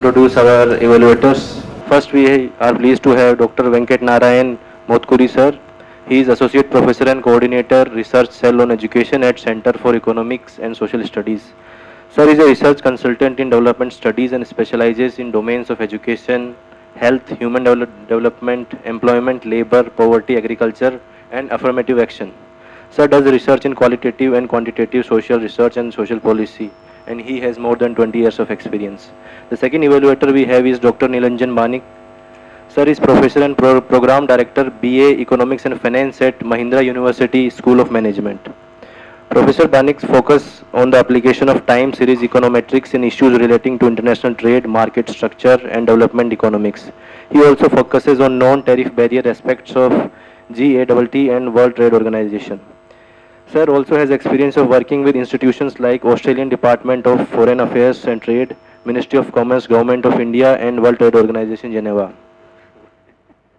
Introduce our evaluators. First, we are pleased to have Dr. Venkat Narayan Motkuri sir. He is Associate Professor and Coordinator Research Cell on Education at Center for Economics and Social Studies. Sir is a research consultant in development studies and specializes in domains of education, health, human development, employment, labor, poverty, agriculture, and affirmative action. Sir does research in qualitative and quantitative social research and social policy, and he has more than 20 years of experience. The second evaluator we have is Dr. Nilanjan Banik. Sir is Professor and Program Director BA Economics and Finance at Mahindra University School of Management. Professor Banik's focus on the application of time series econometrics in issues relating to international trade, market structure, and development economics. He also focuses on non-tariff barrier aspects of GATT and World Trade Organization. Sir also has experience of working with institutions like Australian Department of Foreign Affairs and Trade, Ministry of Commerce, Government of India, and World Trade Organization, Geneva.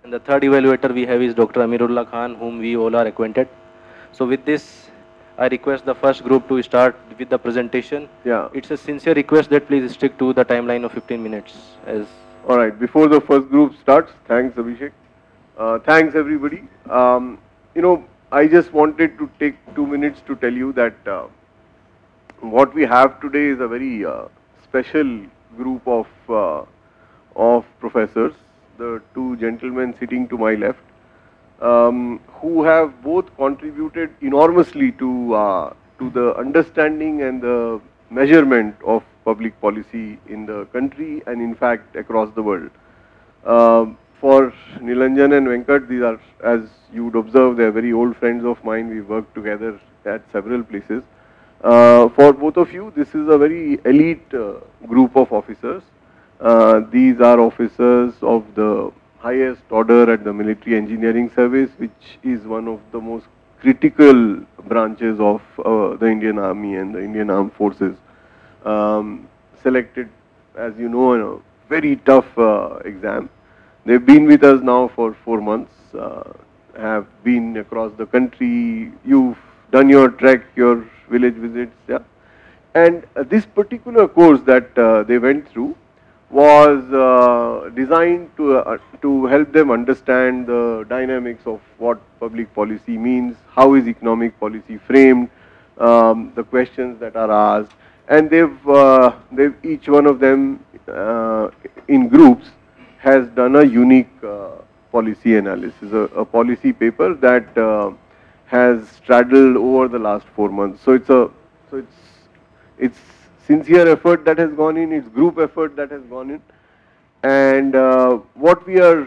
And the third evaluator we have is Dr. Amirullah Khan, whom we all are acquainted. So with this, I request the first group to start with the presentation. Yeah. It's a sincere request that please stick to the timeline of 15 minutes. All right. Before the first group starts, thanks Abhishek. Thanks everybody. I just wanted to take 2 minutes to tell you that what we have today is a very special group of professors. The two gentlemen sitting to my left, who have both contributed enormously to the understanding and the measurement of public policy in the country and in fact across the world. For Nilanjan and Venkat, these are, as you would observe, they are very old friends of mine. We worked together at several places. For both of you, this is a very elite group of officers. These are officers of the highest order at the Military Engineering Service, which is one of the most critical branches of the Indian Army and the Indian Armed Forces. Selected, as you know, in a very tough exam. They've been with us now for 4 months, have been across the country. You've done your trek, your village visits, yeah. And this particular course that they went through was designed to help them understand the dynamics of what public policy means, how is economic policy framed, the questions that are asked, and they've each one of them in groups has done a unique policy analysis, a policy paper that has straddled over the last 4 months. So it's sincere effort that has gone in, it's group effort that has gone in, and what we are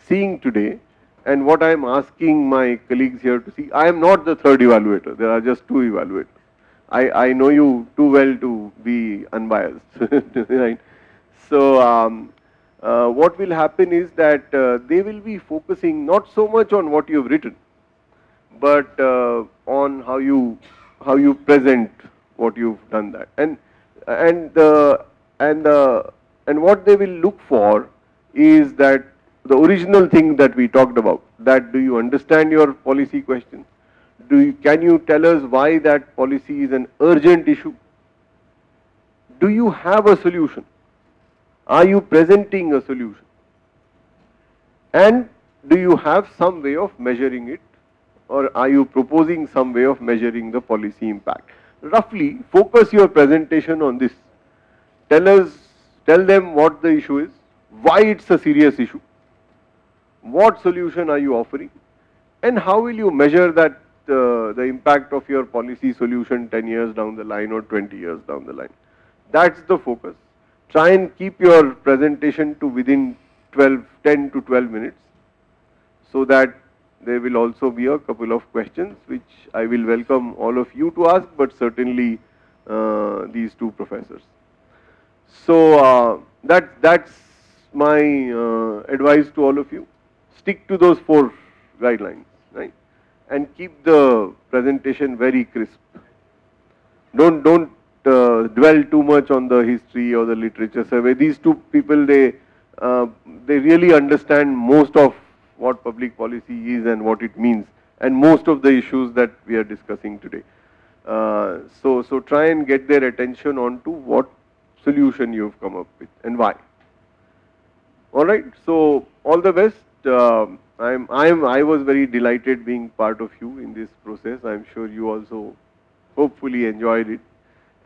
seeing today, and what I am asking my colleagues here to see. I am not the third evaluator. There are just 2 evaluators. I know you too well to be unbiased, right? So what will happen is that they will be focusing not so much on what you have written, but on how you present what you've done that, and what they will look for is that the original thing that we talked about. That do you understand your policy question? Can you tell us why that policy is an urgent issue? Do you have a solution? Are you presenting a solution? And do you have some way of measuring it, or are you proposing some way of measuring the policy impact? Roughly, focus your presentation on this. Tell them what the issue is, why it's a serious issue, what solution are you offering, and how will you measure that the impact of your policy solution 10 years down the line or 20 years down the line. That's the focus. Try and keep your presentation to within 10 to 12 minutes, so that there will also be a couple of questions which I will welcome all of you to ask, but certainly these 2 professors. So that's my advice to all of you. Stick to those 4 guidelines, right? And keep the presentation very crisp. Don't dwell too much on the history or the literature survey. These 2 people, they really understand most of what public policy is and what it means, and most of the issues that we are discussing today. So try and get their attention onto what solution you've come up with and why. All right, so all the best. I was very delighted being part of you in this process. I'm sure you also hopefully enjoyed it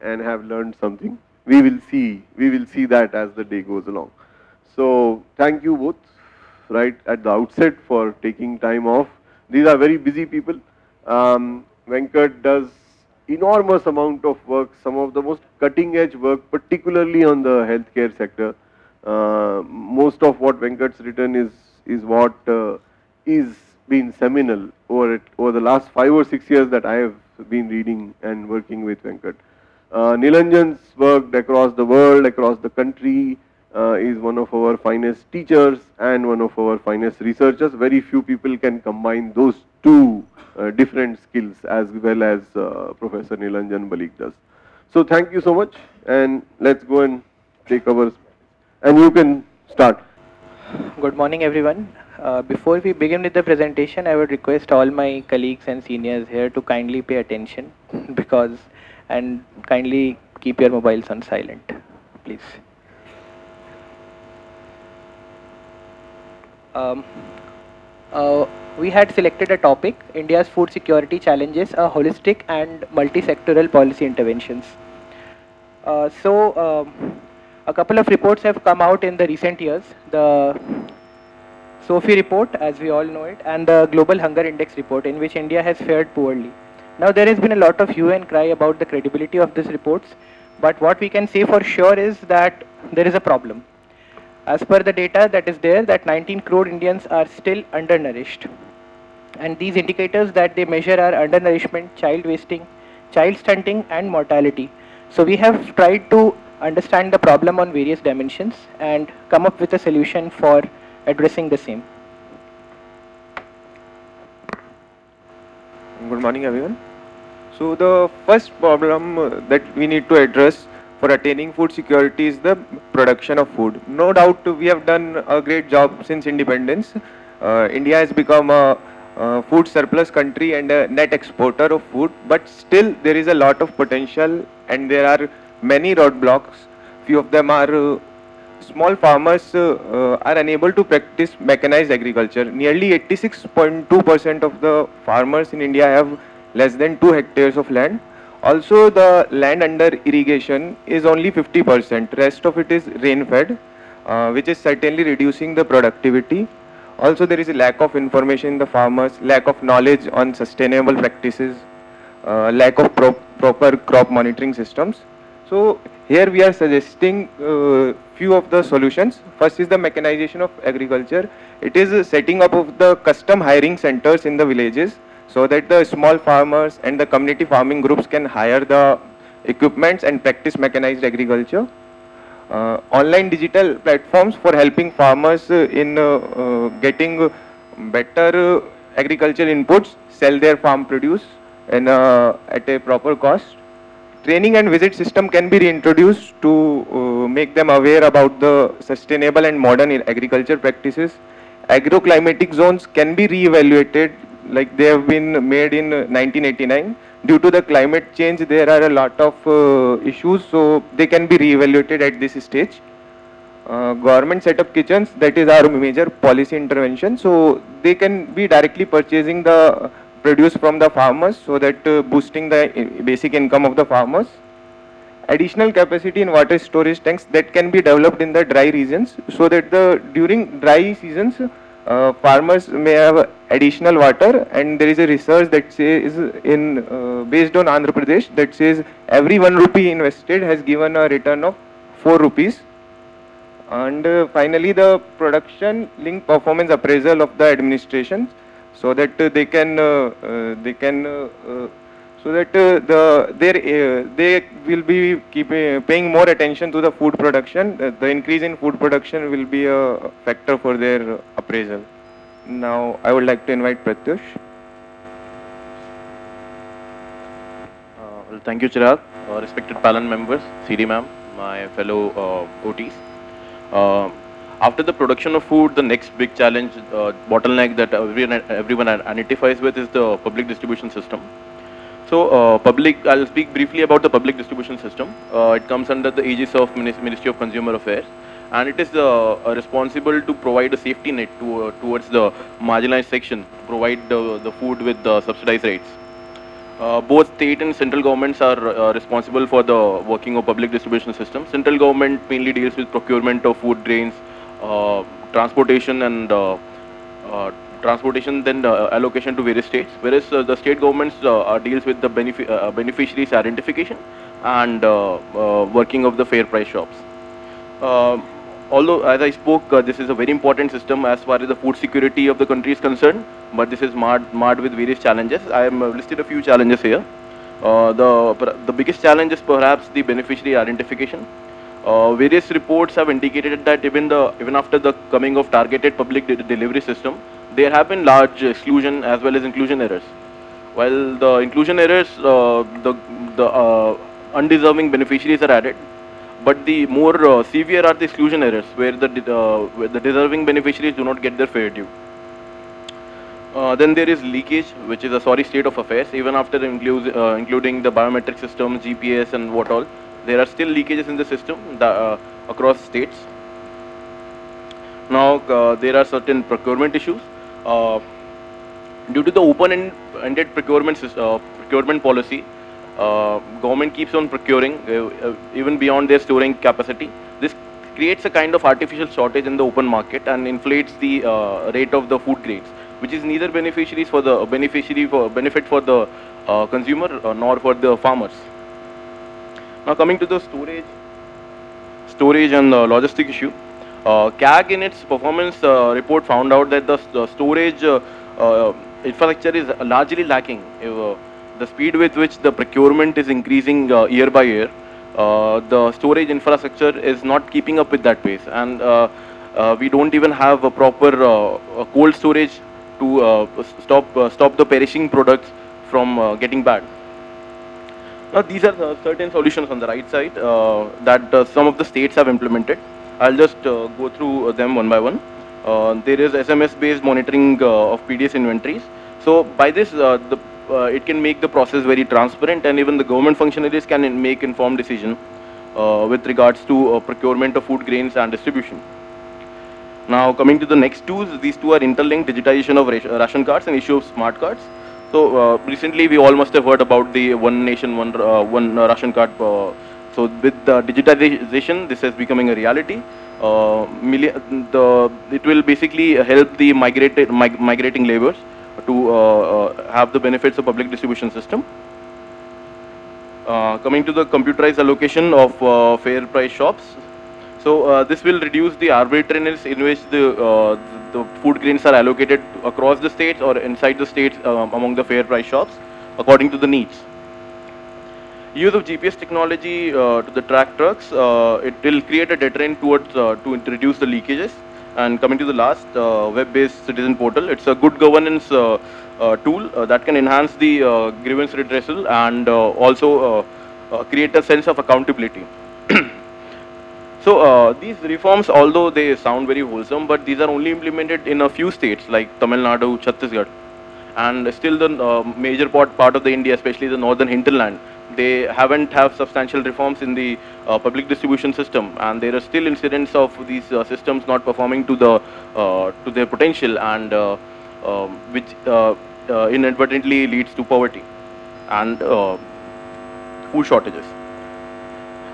and have learned something. We will see that as the day goes along. So thank you both right at the outset for taking time off. These are very busy people. Venkat does enormous amount of work, some of the most cutting edge work, particularly on the healthcare sector. Most of what Venkat's written is what is been seminal over the last 5 or 6 years that I have been reading and working with Venkat. Nilanjan's worked across the world, across the country, is one of our finest teachers and one of our finest researchers. Very few people can combine those two different skills as well as Professor Nilanjan Balik does. So thank you so much, and let's go and take our, and you can start. Good morning, everyone. Before we begin with the presentation, I would request all my colleagues and seniors here to kindly pay attention and kindly keep your mobiles on silent, please. We had selected a topic, India's food security challenges, a holistic and multi-sectoral policy interventions. A couple of reports have come out in the recent years. The SOFI report, as we all know it, and the Global Hunger Index report, in which India has fared poorly. Now, there has been a lot of hue and cry about the credibility of these reports, but what we can say for sure is that there is a problem. As per the data that is there, that 19 crore Indians are still undernourished. And these indicators that they measure are undernourishment, child wasting, child stunting, and mortality. So we have tried to understand the problem on various dimensions and come up with a solution for addressing the same. Good morning, everyone. So the first problem that we need to address for attaining food security is the production of food. No doubt we have done a great job since independence. India has become a food surplus country and a net exporter of food, but still there is a lot of potential and there are many roadblocks. Few of them are small farmers are unable to practice mechanized agriculture. Nearly 86.2% of the farmers in India have less than 2 hectares of land. Also, the land under irrigation is only 50%. Rest of it is rain-fed, which is certainly reducing the productivity. Also, there is a lack of information in the farmers, lack of knowledge on sustainable practices, lack of proper crop monitoring systems. So here we are suggesting few of the solutions. First is the mechanization of agriculture. It is setting up of the custom hiring centers in the villages so that the small farmers and the community farming groups can hire the equipments and practice mechanized agriculture. Online digital platforms for helping farmers in getting better agricultural inputs, sell their farm produce and at a proper cost. Training and visit system can be reintroduced to make them aware about the sustainable and modern agriculture practices. Agroclimatic zones can be re-evaluated like they have been made in 1989. Due to the climate change, there are a lot of issues, so they can be re-evaluated at this stage. Government set up kitchens, that is our major policy intervention, so they can be directly purchasing the produce from the farmers so that boosting the basic income of the farmers. Additional capacity in water storage tanks that can be developed in the dry regions so that during dry seasons farmers may have additional water, and there is a research that says based on Andhra Pradesh that says every 1 rupee invested has given a return of 4 rupees. And finally, the production linked performance appraisal of the administration so that they will be paying more attention to the food production. The increase in food production will be a factor for their appraisal. Now, I would like to invite Pratyush. Well, thank you, Chirag. Respected panel members, CD ma'am, my fellow OTs. After the production of food, the next big challenge, bottleneck that everyone identifies with is the public distribution system. I'll speak briefly about the public distribution system. It comes under the aegis of Ministry of Consumer Affairs, and it is responsible to provide a safety net towards the marginalized section, provide the food with the subsidized rates. Both state and central governments are responsible for the working of public distribution system. Central government mainly deals with procurement of food grains, transportation and then allocation to various states, whereas the state governments deals with the beneficiaries identification and working of the fair price shops. Although, as I spoke, this is a very important system as far as the food security of the country is concerned, but this is marred with various challenges. I have listed a few challenges here. The biggest challenge is perhaps the beneficiary identification. Various reports have indicated that even after the coming of targeted public delivery system, there have been large exclusion as well as inclusion errors. While the inclusion errors, the undeserving beneficiaries are added, but the more severe are the exclusion errors, where the deserving beneficiaries do not get their fair due. Then there is leakage, which is a sorry state of affairs. Even after including the biometric system, GPS and what all, there are still leakages in the system across states. Now there are certain procurement issues. Due to the open-ended procurement policy, government keeps on procuring even beyond their storing capacity. This creates a kind of artificial shortage in the open market and inflates the rate of the food grains, which is neither benefit for the consumer nor for the farmers. Now coming to the storage and logistic issue, CAG in its performance report found out that the storage infrastructure is largely lacking. The speed with which the procurement is increasing year by year, the storage infrastructure is not keeping up with that pace, and we don't even have a proper cold storage to stop the perishing products from getting bad. Now these are certain solutions on the right side that some of the states have implemented. I'll just go through them one by one. There is SMS-based monitoring of PDS inventories. So by this, it can make the process very transparent, and even the government functionaries can make informed decision with regards to procurement of food grains and distribution. Now coming to the next two, these two are interlinked: digitization of ration cards and issue of smart cards. So recently we all must have heard about the one nation, one ration card. So with the digitization, this is becoming a reality. It will basically help the migrating laborers to have the benefits of public distribution system. Coming to the computerized allocation of fair price shops. So this will reduce the arbitrariness in which the food grains are allocated across the states or inside the states among the fair price shops according to the needs. Use of GPS technology to the track trucks, it will create a deterrent towards to reduce the leakages. And coming to the last, web-based citizen portal, it's a good governance tool that can enhance the grievance redressal and also create a sense of accountability. So these reforms, although they sound very wholesome, but these are only implemented in a few states like Tamil Nadu, Chhattisgarh, and still the major part of the India, especially the northern hinterland, they haven't have substantial reforms in the public distribution system, and there are still incidents of these systems not performing to their potential, and which inadvertently leads to poverty and food shortages.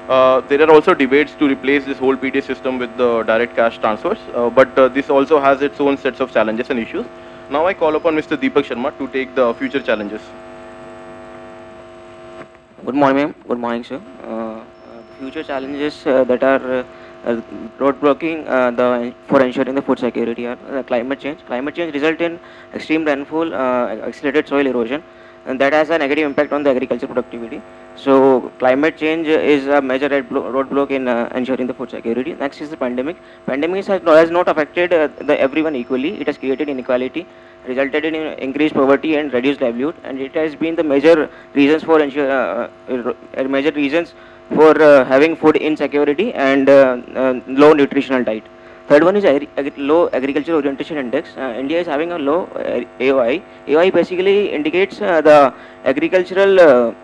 There are also debates to replace this whole PDS system with the direct cash transfers, but this also has its own sets of challenges and issues. Now I call upon Mr. Deepak Sharma to take the future challenges. Good morning, ma'am. Good morning, sir. Future challenges that are roadblocking for ensuring the food security are climate change. Climate change result in extreme rainfall, accelerated soil erosion, and that has a negative impact on the agriculture productivity. So climate change is a major roadblock in ensuring the food security. Next is the pandemic. Pandemic has not affected everyone equally. It has created inequality, resulted in increased poverty and reduced livelihood, and it has been the major reasons for having food insecurity and low nutritional diet. Third one is low agriculture orientation index. India is having a low AOI. AOI basically indicates the agricultural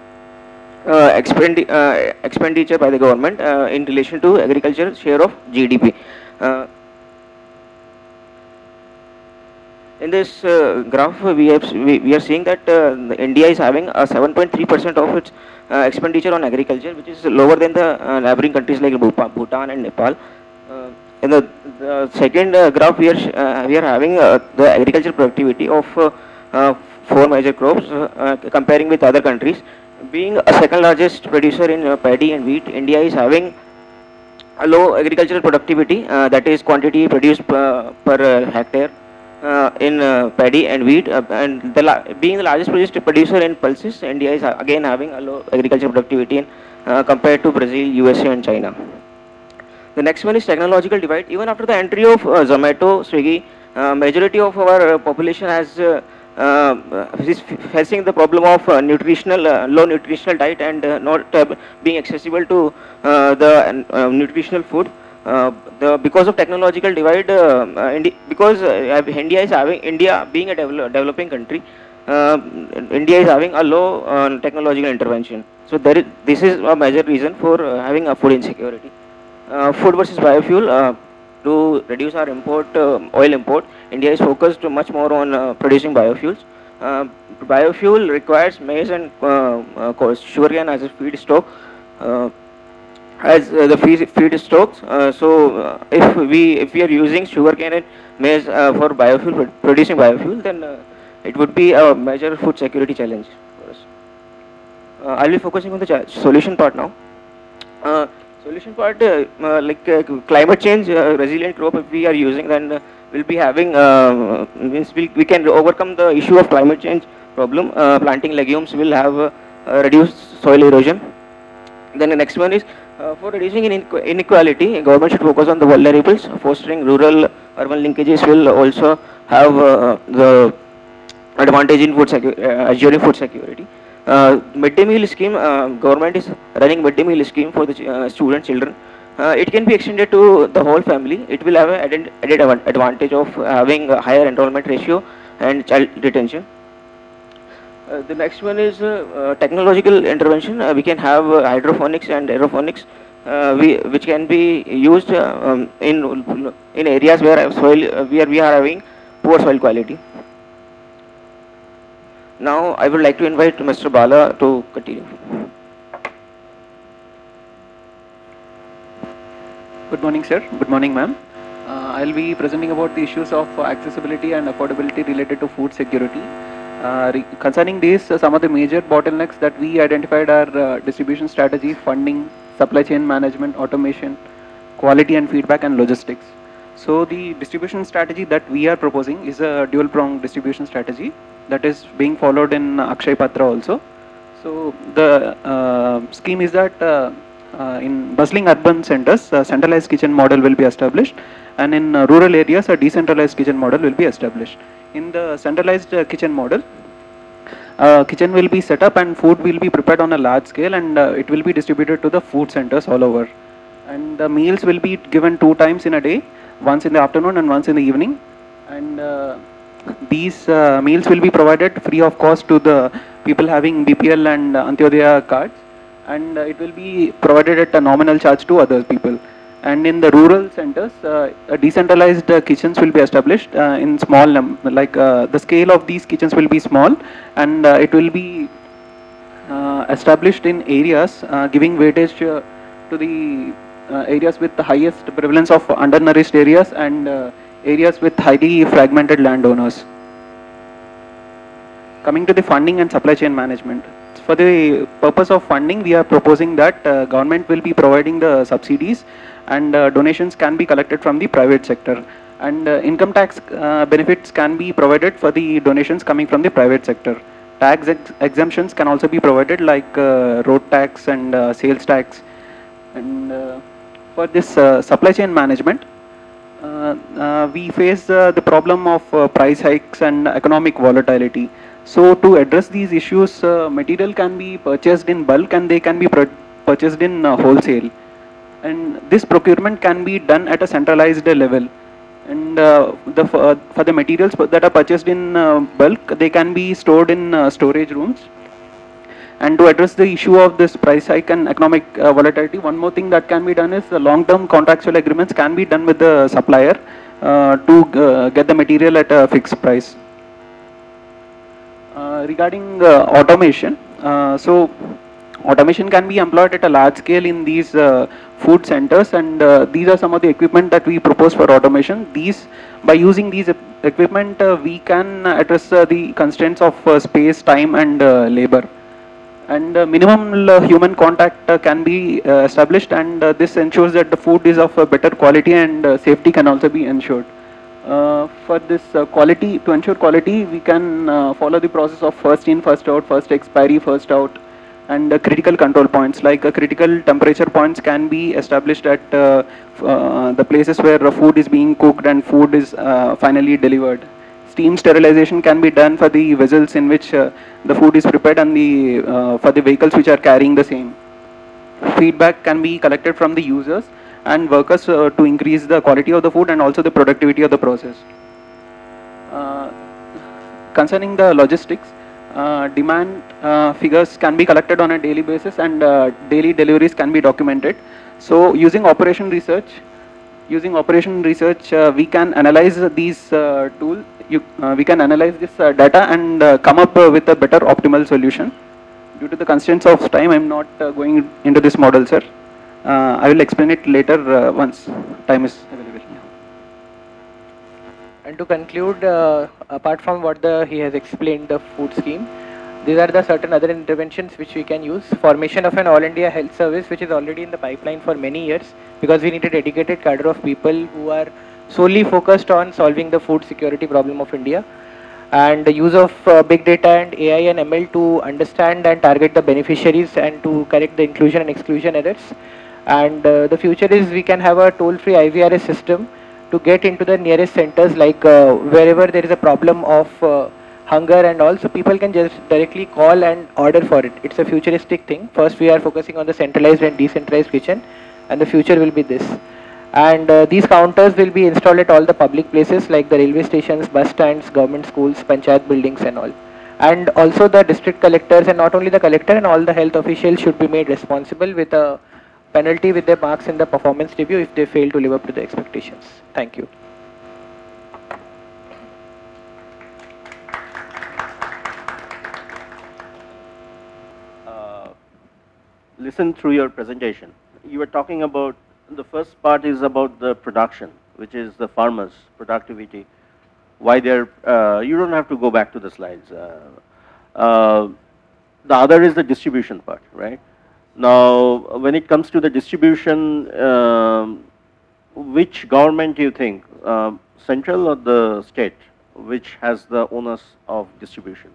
expenditure by the government in relation to agriculture share of GDP. In this graph, we are seeing that India is having a 7.3% of its expenditure on agriculture, which is lower than the neighboring countries like Bhutan and Nepal. In the second graph, we are having the agricultural productivity of 4 major crops comparing with other countries. Being a second largest producer in paddy and wheat, India is having a low agricultural productivity, that is quantity produced per hectare in paddy and wheat, and being the largest producer in pulses, India is again having a low agricultural productivity compared to Brazil, USA and China. The next one is technological divide. Even after the entry of Zomato, Swiggy, majority of our population is facing the problem of low nutritional diet and not being accessible to the nutritional food. Because of technological divide, because India being a developing country, India is having a low technological intervention. So this is a major reason for having a food insecurity. Food versus biofuel. To reduce our oil import, India is focused much more on producing biofuels. Biofuel requires maize and sugarcane as a feedstock. If we are using sugarcane and maize for biofuel, producing biofuel, then it would be a major food security challenge for us. I'll be focusing on the solution part now. Solution part, climate change resilient crop, if we are using, then we'll be having means we can overcome the issue of climate change problem. Planting legumes will have reduced soil erosion. Then the next one is for reducing inequality, government should focus on the vulnerables. Fostering rural urban linkages will also have the advantage in assuring food security. Midday meal scheme, government is running midday meal scheme for the children. It can be extended to the whole family. It will have an added advantage of having a higher enrollment ratio and child retention. The next one is technological intervention. We can have hydroponics and aeroponics, which can be used in areas where we are having poor soil quality. Now I would like to invite Mr. Bala to continue. Good morning, sir. Good morning, ma'am. I'll be presenting about the issues of accessibility and affordability related to food security. Concerning these, some of the major bottlenecks that we identified are distribution strategy, funding, supply chain management, automation, quality and feedback, and logistics. So the distribution strategy that we are proposing is a dual-pronged distribution strategy that is being followed in Akshay Patra also. So the scheme is that in bustling urban centers, a centralized kitchen model will be established, and in rural areas, a decentralized kitchen model will be established. In the centralized kitchen model, kitchen will be set up and food will be prepared on a large scale, and it will be distributed to the food centers all over. And the meals will be given 2 times in a day, once in the afternoon and once in the evening. And these meals will be provided free of cost to the people having BPL and Antyodaya cards, and it will be provided at a nominal charge to other people. And in the rural centers, decentralized kitchens will be established in small, the scale of these kitchens will be small, and it will be established in areas giving weightage to the areas with the highest prevalence of undernourished areas and areas with highly fragmented landowners. Coming to the funding and supply chain management. For the purpose of funding, we are proposing that government will be providing the subsidies, and donations can be collected from the private sector, and income tax benefits can be provided for the donations coming from the private sector. Tax exemptions can also be provided, like road tax and sales tax. And for this supply chain management, we face the problem of price hikes and economic volatility. So to address these issues, material can be purchased in bulk and they can be purchased in wholesale. and this procurement can be done at a centralized level. And for the materials that are purchased in bulk, they can be stored in storage rooms. And to address the issue of this price hike and economic volatility, one more thing that can be done is the long-term contractual agreements can be done with the supplier to get the material at a fixed price. Regarding automation, so automation can be employed at a large scale in these food centers, and these are some of the equipment that we propose for automation. By using these equipment, we can address the constraints of space, time, and labor. And minimal human contact can be established, and this ensures that the food is of better quality, and safety can also be ensured. For this quality, to ensure quality, we can follow the process of first in, first out, first expiry, first out, and critical control points, like critical temperature points can be established at the places where food is being cooked and food is finally delivered. Steam sterilization can be done for the vessels in which the food is prepared, and for the vehicles which are carrying the same. Feedback can be collected from the users and workers to increase the quality of the food and also the productivity of the process. Concerning the logistics, demand figures can be collected on a daily basis, and daily deliveries can be documented. So using operation research, we can analyze these tools. We can analyze this data and come up with a better optimal solution. Due to the constraints of time, I am not going into this model, sir. I will explain it later once time is available. And to conclude, apart from what he has explained, the food scheme, these are the certain other interventions which we can use. Formation of an All India Health Service, which is already in the pipeline for many years, because we need a dedicated cadre of people who are solely focused on solving the food security problem of India. And the use of big data and AI and ML to understand and target the beneficiaries and to correct the inclusion and exclusion errors. And the future is we can have a toll-free IVRS system to get into the nearest centers, like wherever there is a problem of hunger and all, so people can just directly call and order for it. It's a futuristic thing. First we are focusing on the centralized and decentralized kitchen, and the future will be this. And these counters will be installed at all the public places like the railway stations, bus stands, government schools, panchayat buildings and all. And also the district collectors, and not only the collector, and all the health officials should be made responsible with a penalty with their marks in the performance review if they fail to live up to the expectations. Thank you. Listen through your presentation. You were talking about, the first part is about the production, which is the farmers' productivity. Why they're, you don't have to go back to the slides. The other is the distribution part, right? Now, when it comes to the distribution, which government do you think, central or the state, which has the onus of distribution?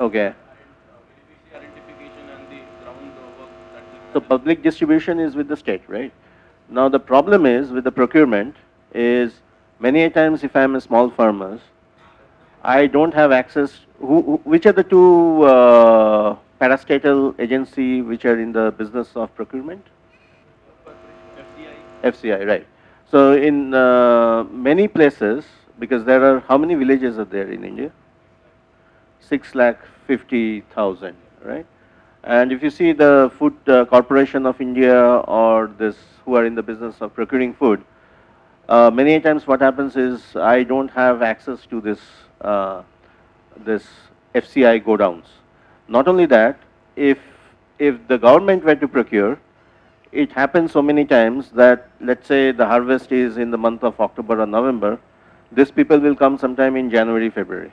Okay. So public distribution is with the state, right? Now the problem is with the procurement is many a times if I am a small farmer, I don't have access. Which are the two parastatal agency which are in the business of procurement? FCI, right. So in many places, because there are, how many villages are there in India? 650,000, right? And if you see the Food Corporation of India or this who are in the business of procuring food, many times what happens is I don't have access to this this FCI go downs. Not only that, if the government were to procure, it happens so many times that let's say the harvest is in the month of October or November, these people will come sometime in January, February.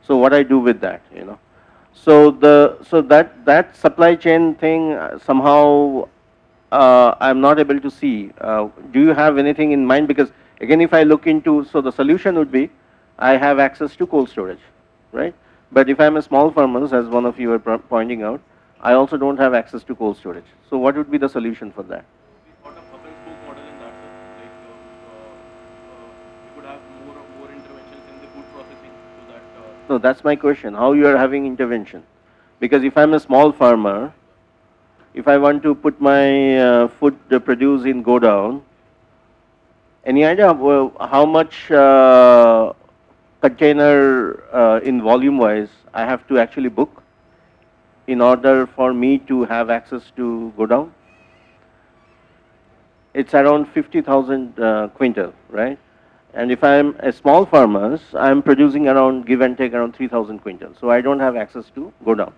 So what I do with that, you know? So that supply chain thing somehow I'm not able to see. Do you have anything in mind? Because again, if I look into, so the solution would be I have access to cold storage, right? But if I'm a small farmer, as one of you were pointing out, I also don't have access to cold storage. So what would be the solution for that? No, that's my question. How you are having intervention? Because if I'm a small farmer, if I want to put my food produce in go down, any idea how much container in volume wise I have to actually book in order for me to have access to go down? It's around 50,000 quintal, right? And if I'm a small farmers, I'm producing around, give and take, around 3,000 quintals. So I don't have access to go down.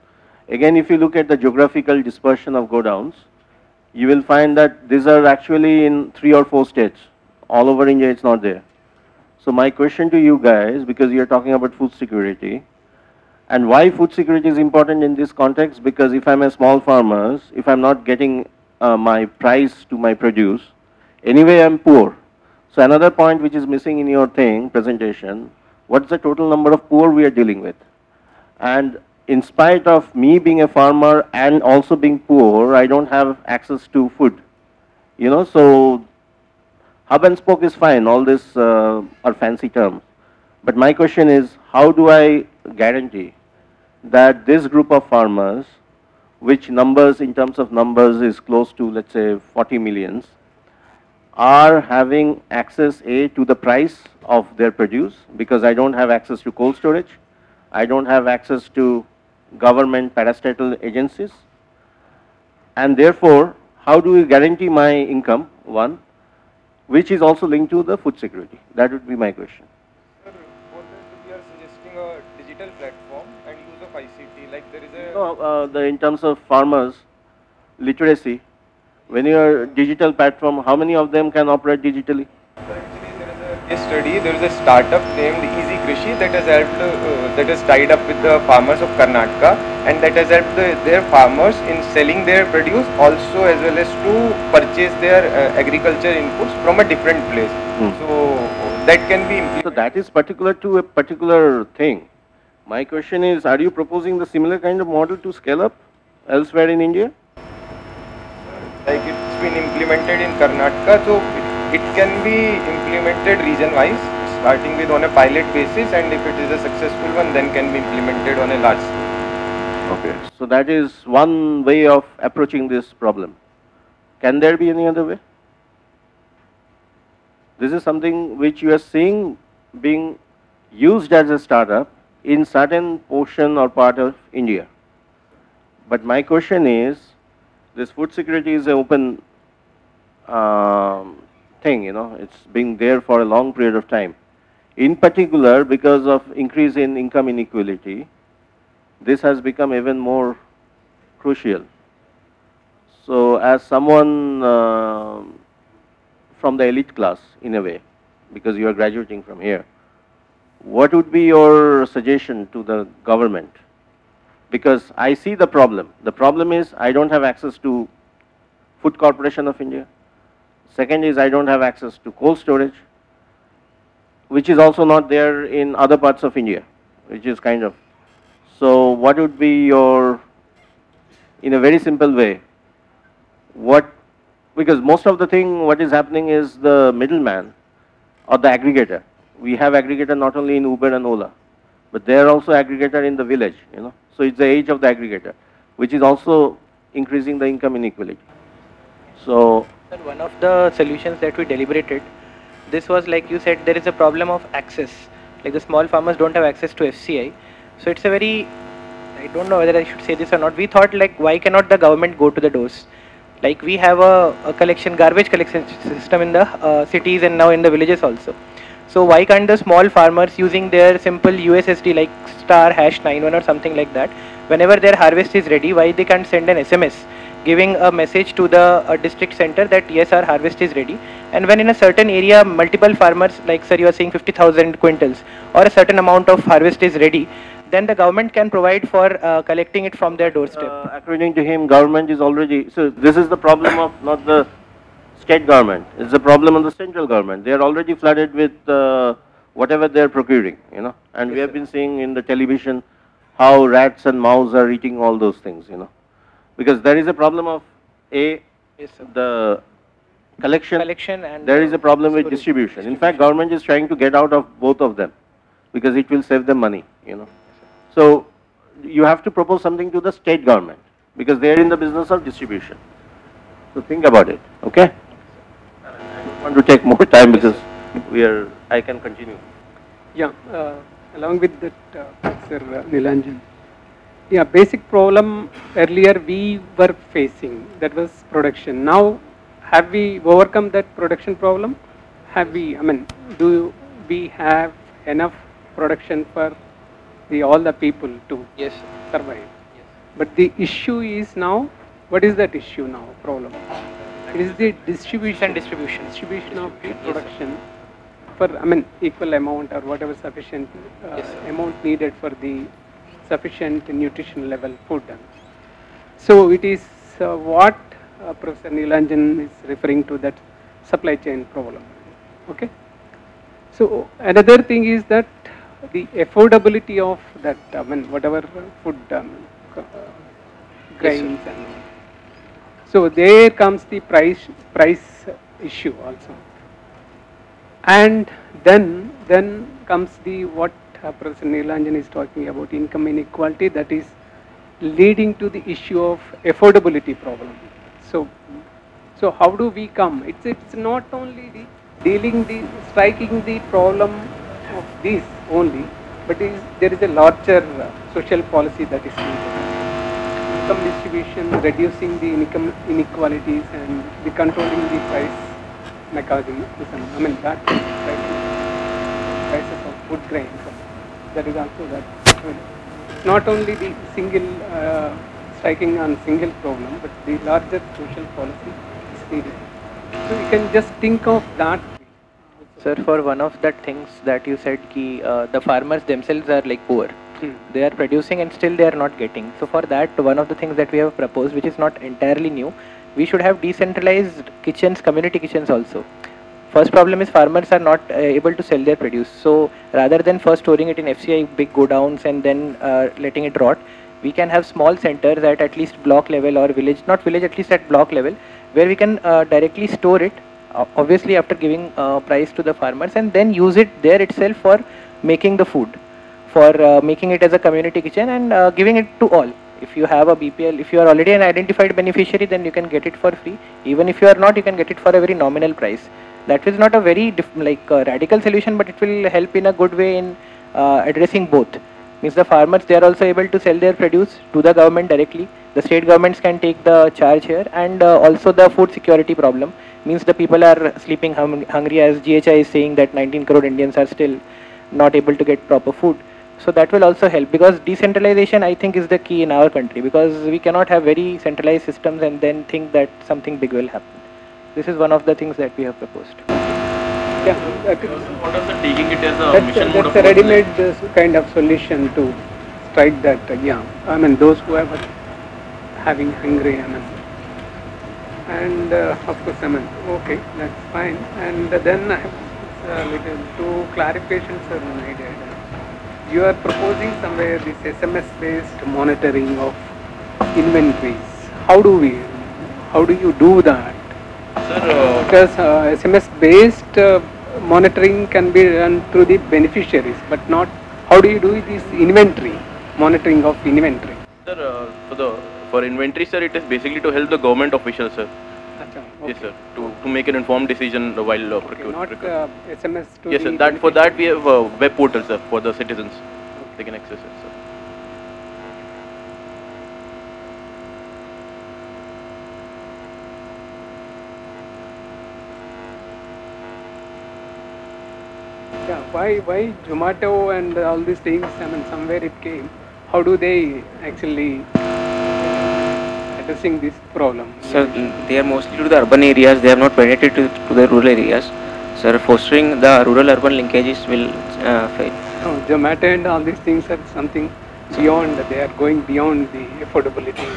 Again, if you look at the geographical dispersion of go downs, you will find that these are actually in 3 or 4 states. All over India, it's not there. So my question to you guys, because you're talking about food security, and why food security is important in this context, because if I'm a small farmer, if I'm not getting my price to my produce, anyway I'm poor. So another point which is missing in your presentation, what's the total number of poor we are dealing with? And in spite of me being a farmer and also being poor, I don't have access to food. You know, so hub and spoke is fine, all this are fancy terms. But my question is, how do I guarantee that this group of farmers, which numbers in terms of numbers is close to, let's say, 40 millions, are having access to the price of their produce, because I don't have access to cold storage, I don't have access to government parastatal agencies, and therefore, how do we guarantee my income, one, which is also linked to the food security? That would be my question. Sir, for that we are suggesting a digital platform and use of ICT, like there is a... No, in terms of farmers, literacy, when you are digital platform, how many of them can operate digitally? So actually there is a case study, there is a startup named Easy Krishi that has helped, that has tied up with the farmers of Karnataka, and that has helped their farmers in selling their produce, also as well as to purchase their agriculture inputs from a different place. So that can be implemented. So that is particular to a particular thing. My question is, are you proposing the similar kind of model to scale up elsewhere in India? Like it's been implemented in Karnataka, so it can be implemented region-wise, starting with on a pilot basis, and if it is a successful one, then can be implemented on a large scale. Okay, so that is one way of approaching this problem. Can there be any other way? This is something which you are seeing being used as a startup in certain portion or part of India. But my question is, this food security is an open thing, you know, it's been there for a long period of time. In particular, because of increase in income inequality, this has become even more crucial. So as someone from the elite class, in a way, because you are graduating from here, what would be your suggestion to the government? Because I see the problem. The problem is I don't have access to Food Corporation of India. Second is I don't have access to cold storage, which is also not there in other parts of India, which is kind of. So what would be your, in a very simple way, because most of the thing what is happening is the middleman or the aggregator. We have aggregator not only in Uber and Ola, but they are also aggregator in the village, you know. So it's the age of the aggregator, which is also increasing the income inequality. So one of the solutions that we deliberated, this was like you said, there is a problem of access. Like the small farmers don't have access to FCI. So it's a very, I don't know whether I should say this or not. We thought like, why cannot the government go to the doors? Like we have a garbage collection system in the cities and now in the villages also. So why can't the small farmers using their simple USSD like *#91 or something like that, whenever their harvest is ready, why they can't send an SMS giving a message to the district center that yes, our harvest is ready, and when in a certain area multiple farmers, like sir you are saying 50,000 quintals or a certain amount of harvest is ready, then the government can provide for collecting it from their doorstep. According to him, government is already, so this is the problem of not the state government, it's the problem of the central government. They are already flooded with whatever they are procuring, you know, and we have been seeing in the television how rats and mouse are eating all those things, you know, because there is a problem of the collection and there is a problem with distribution. In fact, government is trying to get out of both of them because it will save them money, you know. So you have to propose something to the state government because they are in the business of distribution. So think about it, okay? I don't want to take more time because I can continue. Yeah, along with that, Sir Nilanjan. Yeah, basic problem earlier we were facing, that was production. Now, have we overcome that production problem? Have we, do we have enough production for all the people to survive? Yes. But the issue is now, what is that issue now, problem? It is the distribution of the production for, equal amount or whatever sufficient amount needed for the sufficient nutritional level food. So it is what Professor Nilanjan is referring to, that supply chain problem. Okay. So another thing is that the affordability of that, whatever food grains, and so there comes the price issue also, and then comes the what Professor Nilanjan is talking about, income inequality, that is leading to the issue of affordability problem. So how do we come? It's not only the striking the problem of this only, but there is a larger social policy that is needed. Income distribution, reducing the income inequalities, and the controlling the price mechanism. That prices of food grains. That is also that. Not only the single striking on single problem, but the larger social policy is needed. So you can just think of that. Sir, for one of that things that you said, the farmers themselves are like poor. They are producing and still they are not getting. So for that, one of the things that we have proposed, which is not entirely new, we should have decentralized kitchens, community kitchens also. First problem is farmers are not able to sell their produce. So rather than first storing it in FCI big godowns and then letting it rot, we can have small centers at least block level or village, not village, at least at block level, where we can directly store it, obviously after giving price to the farmers, and then use it there itself for making the food, for making it as a community kitchen and giving it to all. If you have a BPL, if you are already an identified beneficiary, then you can get it for free. Even if you are not, you can get it for a very nominal price. That is not a very radical solution, but it will help in a good way in addressing both. Means the farmers, they are also able to sell their produce to the government directly. The state governments can take the charge here, and also the food security problem. Means the people are sleeping hungry, as GHI is saying that 19 crore Indians are still not able to get proper food. So that will also help, because decentralization, I think, is the key in our country, because we cannot have very centralized systems and then think that something big will happen. This is one of the things that we have proposed. Yeah, what is the taking it as a mission mode of that's a ready-made kind of solution to strike that. Those who are having hungry, and of course, okay, that's fine. And then I have little two clarifications are needed. You are proposing somewhere this SMS-based monitoring of inventories. How do you do that? Sir, because SMS-based monitoring can be done through the beneficiaries, but not, how do you do this inventory, monitoring of inventory? Sir, for inventory, sir, it is basically to help the government officials, sir. Okay. Yes, sir, to make an informed decision while procuring. Not SMS to yes, sir, for that we have a web portal, sir, for the citizens. They can access it, sir. Yeah, why Zomato and all these things, somewhere it came. How do they actually addressing this problem? Sir, they are mostly to the urban areas, they have not penetrated to the rural areas. Sir, fostering the rural-urban linkages will fail. No, Zomato and all these things are something beyond, they are going beyond the affordability.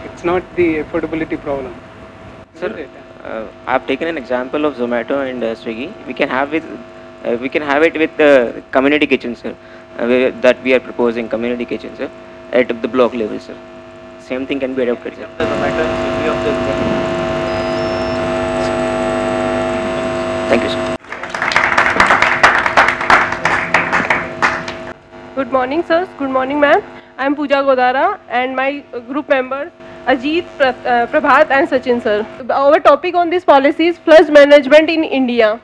It's not the affordability problem. Sir, I have taken an example of Zomato and Swiggy. We can have it with community kitchens, sir. That we are proposing, community kitchens, sir, at the block level, sir. Same thing can be adopted, sir. Thank you, sir. Good morning, sirs. Good morning, ma'am. I am Pooja Godara and my group members Ajit, Prabhat and Sachin sir. Our topic on this policy is flood management in India.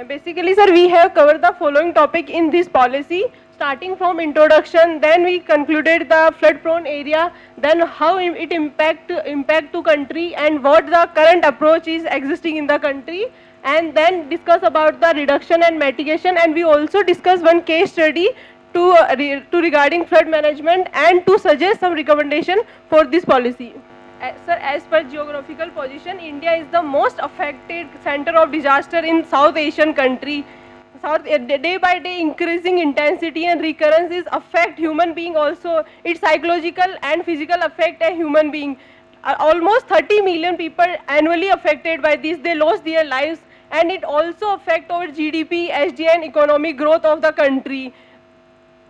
Basically sir, we have covered the following topic in this policy. Starting from introduction, then we concluded the flood prone area, then how it impact to country and what the current approach is existing in the country, and then discuss about the reduction and mitigation, and we also discuss one case study to regarding flood management and to suggest some recommendation for this policy. Sir, as per geographical position, India is the most affected center of disaster in South Asian country. Day by day increasing intensity and recurrences affect human being also. Its psychological and physical affect a human being. Almost 30 million people annually affected by this. They lost their lives, and it also affect our GDP, SDN, and economic growth of the country.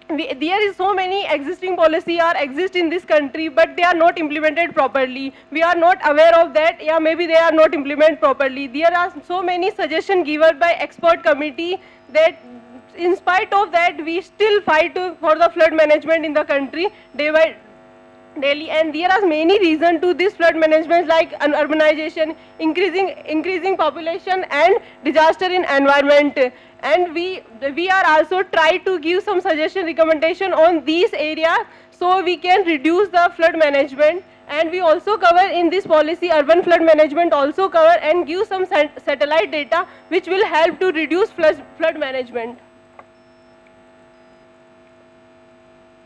There is so many existing policy exist in this country, but they are not implemented properly. We are not aware of that. Yeah, maybe they are not implemented properly. There are so many suggestions given by expert committee that in spite of that, we still fight for the flood management in the country day by daily. And there are many reasons to this flood management, like urbanization, increasing population and disaster in environment. And we are also try to give some suggestion recommendation on these areas so we can reduce the flood management. And we also cover in this policy urban flood management also cover and give some satellite data which will help to reduce flood management.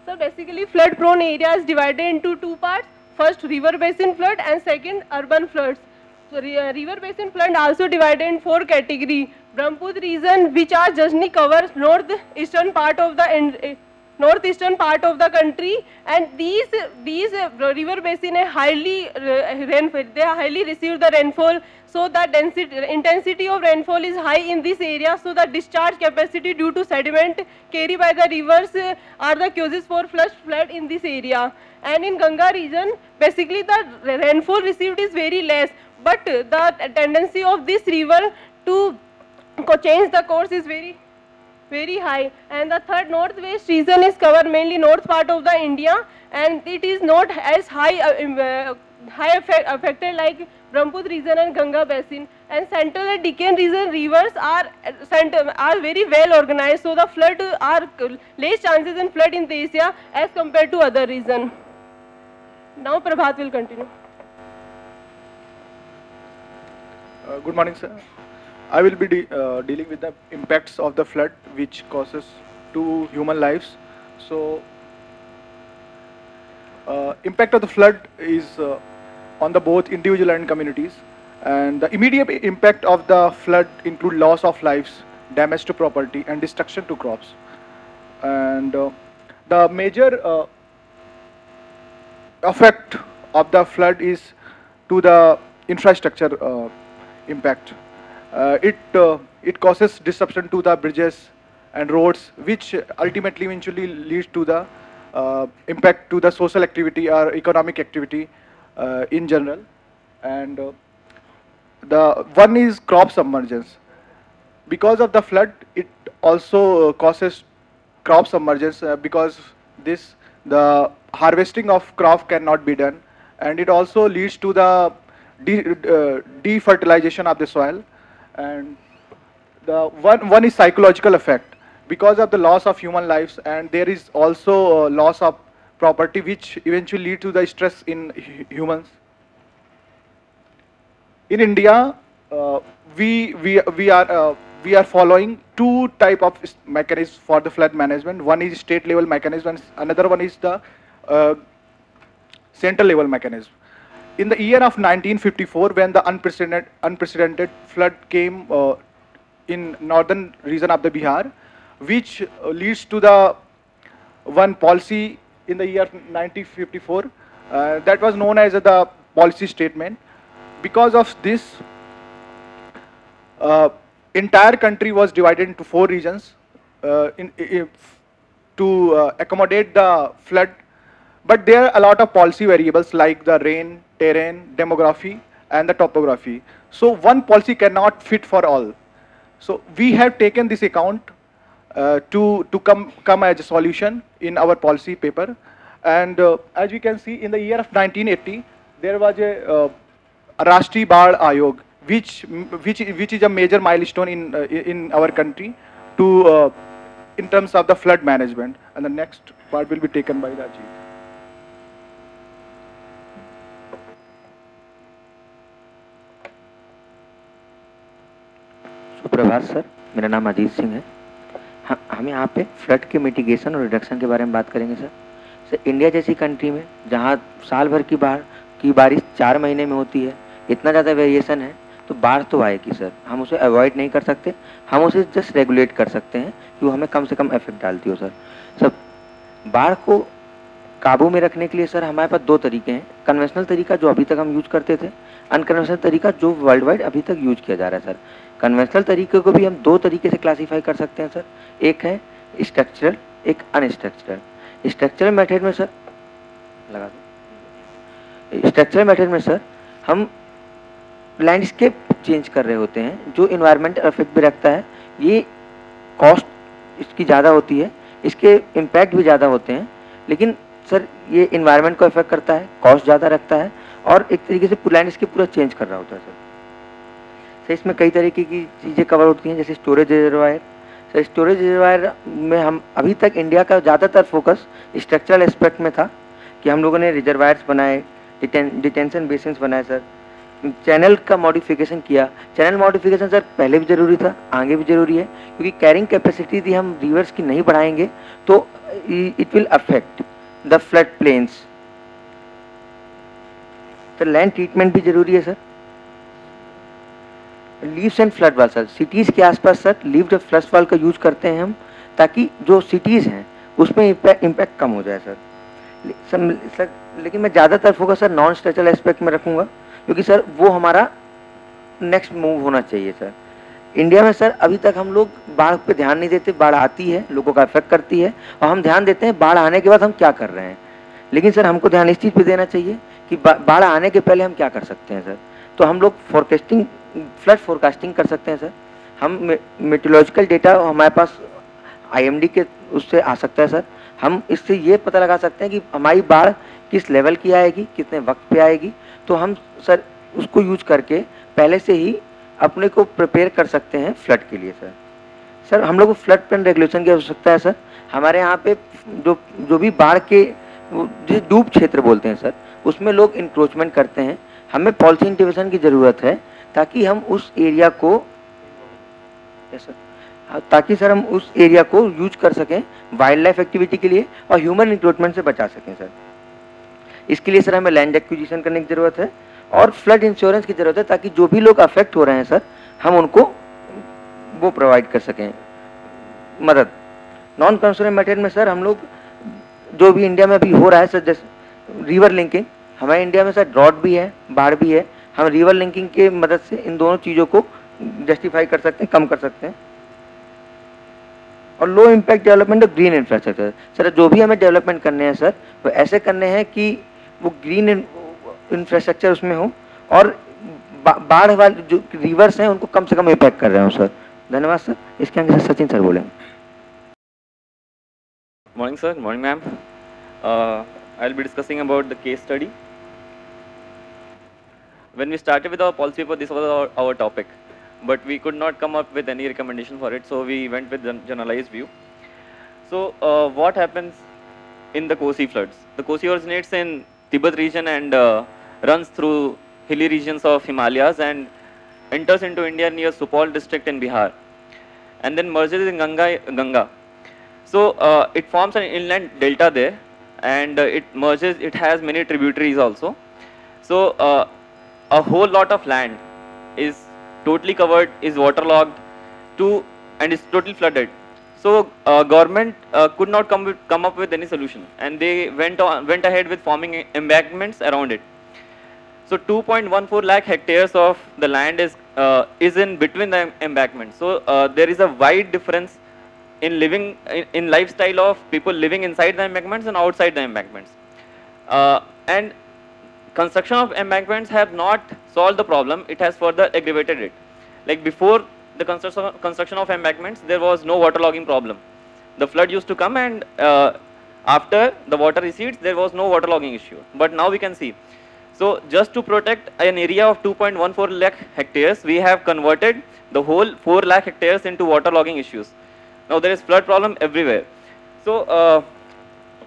So basically flood prone area is divided into two parts. First river basin flood and second urban floods. So river basin flood also divided in four categories. Brahmaputra region, which are generally covers northeastern part of the country, and these river basin are highly they highly receive the rainfall. So the intensity of rainfall is high in this area. So the discharge capacity due to sediment carried by the rivers are the causes for flood in this area. And in Ganga region, basically the rainfall received is very less, but the tendency of this river to change the course is very high. And the third northwest region is covered mainly north part of the India, and it is not as high affected like Brahmaputra region and Ganga basin. And central and Deccan region rivers are very well organized, so the flood are less chances in flood in this area as compared to other region. Now Prabhat will continue. Good morning, sir. I will be dealing with the impacts of the flood which causes to human lives. So, impact of the flood is on the both individual and communities. And the immediate impact of the flood include loss of lives, damage to property, and destruction to crops. And the major effect of the flood is to the infrastructure impact. It causes disruption to the bridges and roads, which ultimately eventually leads to the impact to the social activity or economic activity in general. And the one is crop submergence. Because of the flood, it also causes crop submergence because the harvesting of crop cannot be done, and it also leads to the defertilization of the soil. And the one is psychological effect because of the loss of human lives, and there is also loss of property, which eventually lead to the stress in humans. In India, we are following two type of mechanisms for the flood management. One is state level mechanism, another one is the central level mechanism. In the year of 1954, when the unprecedented flood came in northern region of the Bihar, which leads to the one policy in the year 1954 that was known as the policy statement. Because of this, entire country was divided into 4 regions to accommodate the flood. But there are a lot of policy variables like the rain, terrain, demography, and the topography. So one policy cannot fit for all. So we have taken this account to come as a solution in our policy paper. And as we can see, in the year of 1980, there was a Rashtriya Baad Ayog, which is a major milestone in our country to in terms of the flood management. And the next part will be taken by Rajiv. सुप्रभात sir, मेरा नाम अजीत सिंह है। हम यहाँ पे flood के mitigation और reduction के बारे में बात करेंगे सर। सर इंडिया जैसी कंट्री में जहाँ साल भर की बारिश 4 महीने में होती है, इतना ज़्यादा वेरिएशन है, तो बाढ़ तो आएगी सर। हम उसे अवॉइड नहीं कर सकते, हम उसे जस्ट रेगुलेट कर सकते हैं कि वो हमें कम से कम इफेक्ट डालती हो सर। सर बाढ़ को काबू में रखने के लिए सर हमारे पास 2 तरीके हैं। कन्वेंशनल तरीका जो अभी तक हम यूज करते थे, अनकन्वेंशनल तरीका जो वर्ल्ड वाइड अभी तक यूज किया जा रहा है सर। कन्वेंशनल तरीके को भी हम 2 तरीके से क्लासीफाई कर सकते हैं सर। एक है स्ट्रक्चरल, एक अनस्ट्रक्चरल। स्ट्रक्चरल मेथड में सर लगा दो। स्ट्रक्चरल मेथड में सर हम लैंडस्केप चेंज कर रहे होते हैं, जो इन्वायरमेंट इफेक्ट भी रखता है। ये कॉस्ट इसकी ज़्यादा होती है, इसके इम्पैक्ट भी ज़्यादा होते हैं, लेकिन सर ये इन्वायरमेंट को इफेक्ट करता है, कॉस्ट ज़्यादा रखता है और एक तरीके से लैंडस्केप पूरा चेंज कर रहा होता है सर। इसमें कई तरीके की चीज़ें कवर होती हैं, जैसे storage reservoir. Sir storage reservoir में हम अभी तक इंडिया का ज़्यादातर फोकस स्ट्रक्चरल एस्पेक्ट में था कि हम लोगों ने रिजर्वायर्स बनाए, डिटेंशन बेसिन्स बनाए सर, चैनल का मॉडिफिकेशन किया। चैनल मॉडिफिकेशन सर पहले भी ज़रूरी था, आगे भी ज़रूरी है, क्योंकि कैरिंग कैपेसिटी यदि हम रिवर्स की नहीं बढ़ाएंगे तो it will affect the flood plains. तो लैंड ट्रीटमेंट भी ज़रूरी है सर। लीव्स एंड फ्लड वाल सर, सिटीज़ के आसपास सर लीव्ड फ्लड वाल का यूज करते हैं हम, ताकि जो सिटीज़ हैं उसमें इम्पैक्ट कम हो जाए सर। लेकिन मैं ज़्यादातर focus sir non structural aspect में रखूँगा, क्योंकि सर वो हमारा नेक्स्ट मूव होना चाहिए सर। इंडिया में सर अभी तक हम लोग बाढ़ पे ध्यान नहीं देते। बाढ़ आती है, लोगों का इफेक्ट करती है, और हम ध्यान देते हैं बाढ़ आने के बाद हम क्या कर रहे हैं। लेकिन सर हमको ध्यान इस चीज़ पे देना चाहिए कि बाढ़ आने के पहले हम क्या कर सकते हैं सर। तो हम लोग फोरकास्टिंग, फ्लड फोरकास्टिंग कर सकते हैं सर। हम मेट्रोलॉजिकल डेटा हमारे पास IMD के उससे आ सकता है सर। हम इससे ये पता लगा सकते हैं कि हमारी बाढ़ किस लेवल की आएगी, कितने वक्त पे आएगी। तो हम सर उसको यूज करके पहले से ही अपने को प्रिपेयर कर सकते हैं फ्लड के लिए सर। सर हम लोग को फ्लड प्लान रेगुलेशन की आवश्यकता है सर। हमारे यहाँ पे जो भी बाढ़ के जो डूब क्षेत्र बोलते हैं सर, उसमें लोग इंक्रोचमेंट करते हैं। हमें पॉलिसी इंटीग्रेशन की ज़रूरत है, ताकि हम उस एरिया को हम उस एरिया को यूज कर सकें वाइल्ड लाइफ एक्टिविटी के लिए और ह्यूमन इंक्रोचमेंट से बचा सकें सर। इसके लिए सर हमें लैंड एक्विजिशन करने की ज़रूरत है और फ्लड इंश्योरेंस की ज़रूरत है, ताकि जो भी लोग अफेक्ट हो रहे हैं सर हम उनको वो प्रोवाइड कर सकें मदद। नॉन कन्वेंशनल मेथड में सर हम लोग जो भी इंडिया में अभी हो रहा है सर, जैसे रिवर लिंकिंग, हमारे इंडिया में सर ड्रॉट भी है, बाढ़ भी है। हम रिवर लिंकिंग के मदद से इन दोनों चीज़ों को जस्टिफाई कर सकते हैं, कम कर सकते हैं। और low impact development of green infrastructure sir, जो भी हमें डेवलपमेंट करने हैं सर वो ऐसे करने हैं कि वो ग्रीन इंफ्रास्ट्रक्चर उसमें हो और बाढ़ वाले जो रिवर्स हैं उनको कम से कम इम्पैक्ट कर रहे हो सर। धन्यवाद सर। इसके आगे सर सचिन सर बोलेंगे। Morning sir, morning ma'am. I'll be discussing about the case study. When we started with our policy paper, this was our topic, but we could not come up with any recommendation for it, so we went with generalized view. So what happens in the Kosi floods? The Kosi originates in Tibet region and runs through hilly regions of Himalayas and enters into India near Supaul district in Bihar, and then merges in Ganga. So it forms an inland delta there, and it merges. It has many tributaries also. So a whole lot of land is totally covered, is waterlogged, and is totally flooded. So government could not come up with any solution, and they went ahead with forming embankments around it. So 2.14 lakh hectares of the land is in between the embankments. So there is a wide difference in living in lifestyle of people living inside the embankments and outside the embankments. And construction of embankments have not solved the problem, it has further aggravated it. Like before the construction of embankments, there was no waterlogging problem. The flood used to come and After the water recedes, there was no waterlogging issue. But now we can see. So just to protect an area of 2.14 lakh hectares, we have converted the whole 4 lakh hectares into waterlogging issues. Now there is flood problem everywhere. So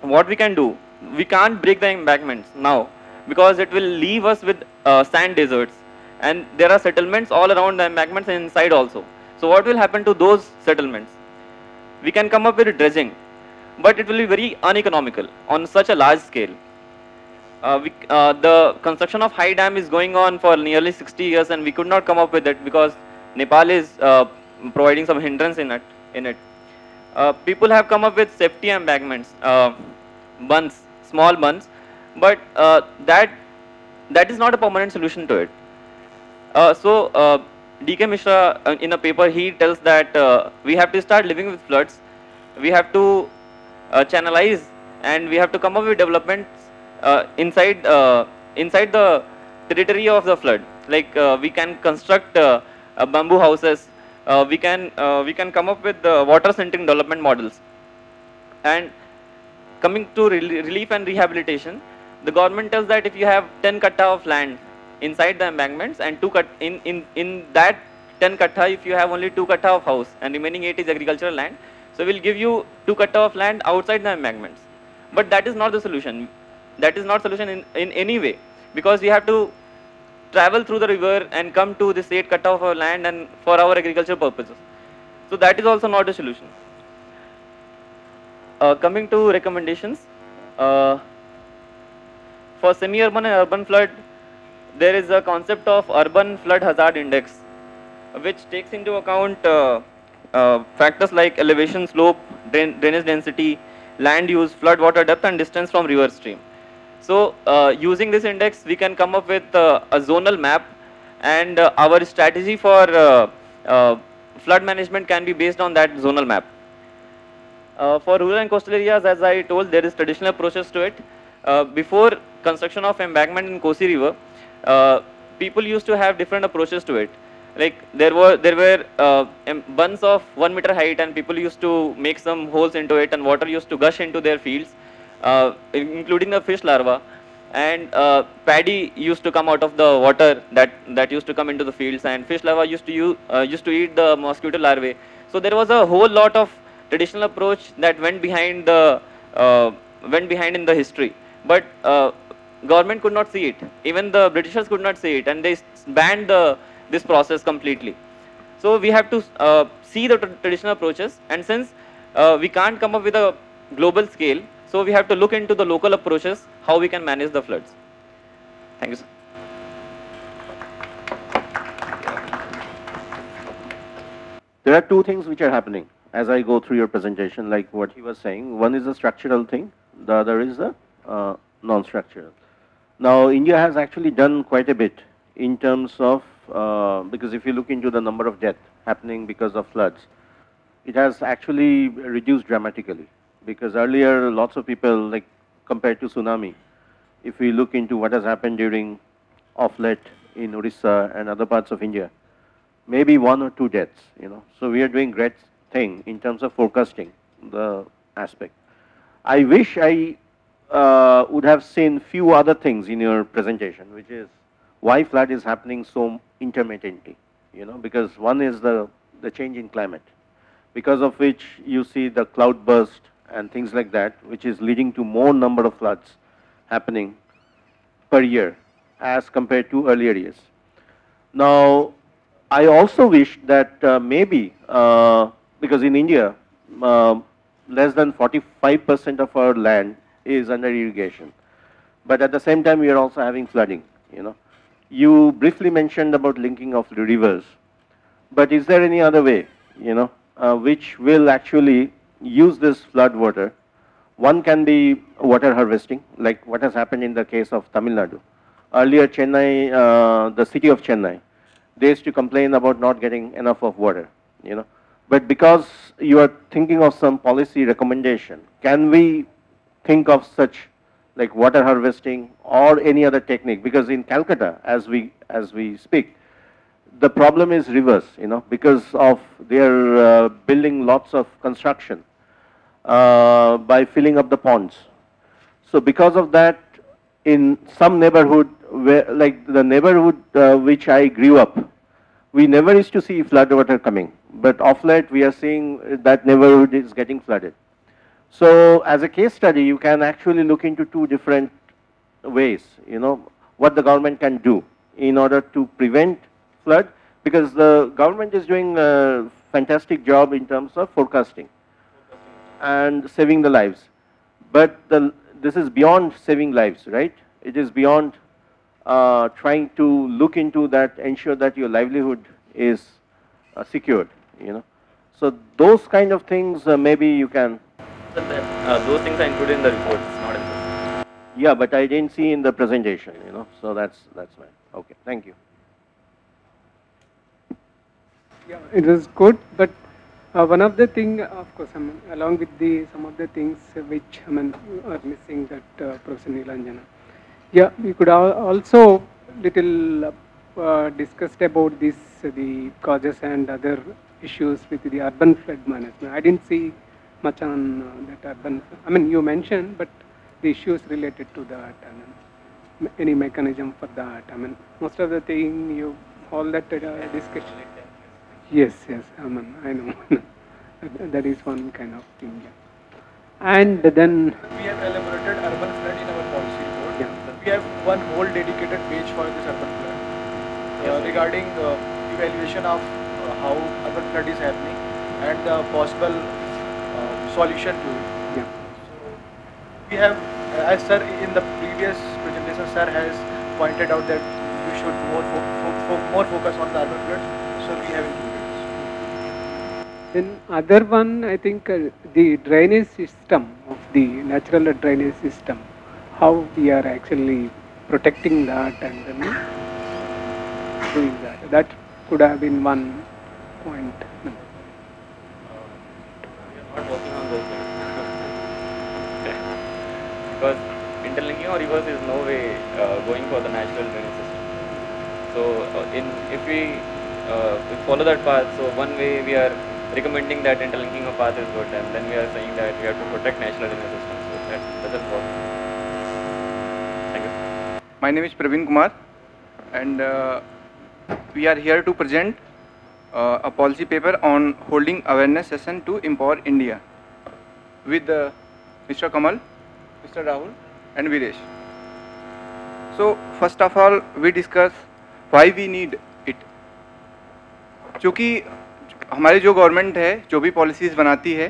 what we can do? We can't break the embankments now because it will leave us with sand deserts, and there are settlements all around the embankments and inside also. So what will happen to those settlements? We can come up with dredging, but it will be very uneconomical on such a large scale. The construction of High Dam is going on for nearly 60 years, and we could not come up with it because Nepal is providing some hindrance in it. People have come up with safety embankments, bunds, small bunds, but that is not a permanent solution to it. D.K. Mishra, in a paper, he tells that we have to start living with floods. We have to channelize, and we have to come up with developments inside the territory of the flood. Like we can construct bamboo houses. We can come up with water-centric development models. And coming to relief and rehabilitation, the government tells that if you have 10 katta of land inside the embankments and in that 10 katta, if you have only 2 katta of house and remaining 8 is agricultural land, so we'll give you 2 katta of land outside the embankments. But that is not the solution. That is not solution in any way, because we have to travel through the river and come to this 8 katta of our land and for our agricultural purposes. So that is also not a solution. Coming to recommendations, for semi-urban and urban flood, there is a concept of urban flood hazard index, which takes into account factors like elevation, slope, drainage density, land use, flood water depth, and distance from river stream. So using this index, we can come up with a zonal map, and our strategy for flood management can be based on that zonal map. For rural and coastal areas, as I told, there is traditional approaches to it. Before construction of embankment in Kosi River, people used to have different approaches to it. Like there were bunds of 1 meter height, and people used to make some holes into it, and water used to gush into their fields, including the fish larvae, and paddy used to come out of the water that used to come into the fields, and fish larvae used to eat the mosquito larvae. So there was a whole lot of traditional approach that went behind in the history, but government could not see it. Even the Britishers could not see it, and they banned this process completely. So we have to see the traditional approaches, and since we can't come up with a global scale, so we have to look into the local approaches, how we can manage the floods. Thank you, sir. There are two things which are happening as I go through your presentation, like what he was saying. One is the structural thing, the other is the non-structural. Now, India has actually done quite a bit in terms of, because if you look into the number of deaths happening because of floods, it has actually reduced dramatically. Because earlier, lots of people, like compared to tsunami, if we look into what has happened during off-let in Orissa and other parts of India, maybe 1 or 2 deaths, you know. So we are doing great thing in terms of forecasting the aspect. I wish I would have seen few other things in your presentation, which is why flood is happening so intermittently, you know, because one is the change in climate, because of which you see the cloud burst and things like that, which is leading to more number of floods happening per year as compared to earlier years. Now, I also wish that maybe, because in India, less than 45% of our land is under irrigation, but at the same time we are also having flooding, you know. You briefly mentioned about linking of the rivers, but is there any other way, you know, which will actually use this flood water? One can be water harvesting, like what has happened in the case of Tamil Nadu. Earlier, Chennai, the city of Chennai, they used to complain about not getting enough of water, you know. But because you are thinking of some policy recommendation, can we think of such like water harvesting or any other technique? Because in Calcutta, as we speak, the problem is rivers, you know, because of their building lots of construction. by filling up the ponds. So because of that, in some neighborhood, where, like the neighborhood which I grew up, we never used to see flood water coming. But of late, we are seeing that neighborhood is getting flooded. So as a case study, you can actually look into two different ways, you know, what the government can do in order to prevent flood, because the government is doing a fantastic job in terms of forecasting and saving the lives. But this is beyond saving lives, right? It is beyond trying to look into that, ensure that your livelihood is secured, you know. So those kind of things, maybe you can. Those things are included in the reports, not in this. Yeah, but I didn't see in the presentation, you know. So that's fine. Okay, thank you. Yeah, it was good, but one of the thing, of course, I mean, along with some of the things which I mean are missing that Professor Nilanjana. Yeah, we could also little discussed about this the causes and other issues with the urban flood management. I didn't see much on that urban. I mean, you mentioned, but the issues related to that. I mean, any mechanism for that. I mean, most of the thing all that discussion. Yes, I mean, I know. That is one kind of thing. Yeah. And then we have elaborated urban flood in our policy report. Yeah. We have one whole dedicated page for this urban flood regarding evaluation of how urban flood is happening and the possible solution to it. Yeah. So we have, as sir in the previous presentation, sir has pointed out that you should more focus on the urban flood. So we have included. Then other one, I think the drainage system of the natural drainage system, how we are actually protecting that and then doing that. That could have been one point. We are not working on those things. Because interlinking or reverse is no way going for the natural drainage system. So if we follow that path, so one way we are recommending that interlinking of path is good, and then we are saying that we have to protect natural drainage systems. So that doesn't work. Thank you. My name is Praveen Kumar, and we are here to present a policy paper on holding awareness session to empower India with Mr. Kamal, Mr. Rahul and Viresh. So first of all, we discuss why we need it. क्योंकि हमारी जो government है जो भी policies बनाती है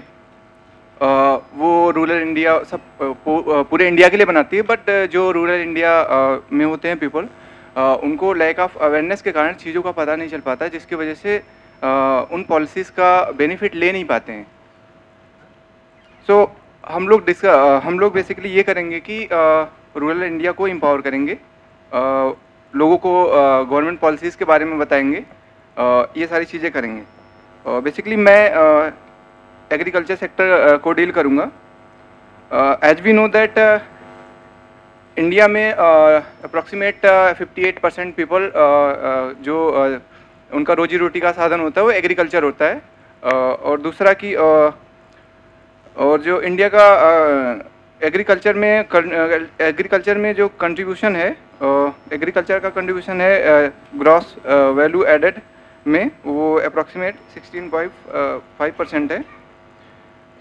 वो rural India सब पूरे इंडिया के लिए बनाती है, बट जो रूरल इंडिया में होते हैं पीपल उनको लैक ऑफ अवेयरनेस के कारण चीज़ों का पता नहीं चल पाता, जिसकी वजह से उन पॉलिसीज़ का बेनिफिट ले नहीं पाते हैं. सो हम लोग बेसिकली ये करेंगे कि रूरल इंडिया को एम्पावर करेंगे, लोगों को गवर्नमेंट पॉलिसीज़ के बारे में बताएंगे, ये सारी चीज़ें करेंगे. बेसिकली मैं एग्रीकल्चर सेक्टर को डील करूँगा. As we know that India में अप्रॉक्सीमेट 58% पीपल जो उनका रोजी रोटी का साधन होता है वो एग्रीकल्चर होता है. और दूसरा कि और जो इंडिया का एग्रीकल्चर में जो कंट्रीब्यूशन है, एग्रीकल्चर का कंट्रीब्यूशन है ग्रॉस वैल्यू एडेड में, वो अप्रॉक्सीमेट 16.5% है.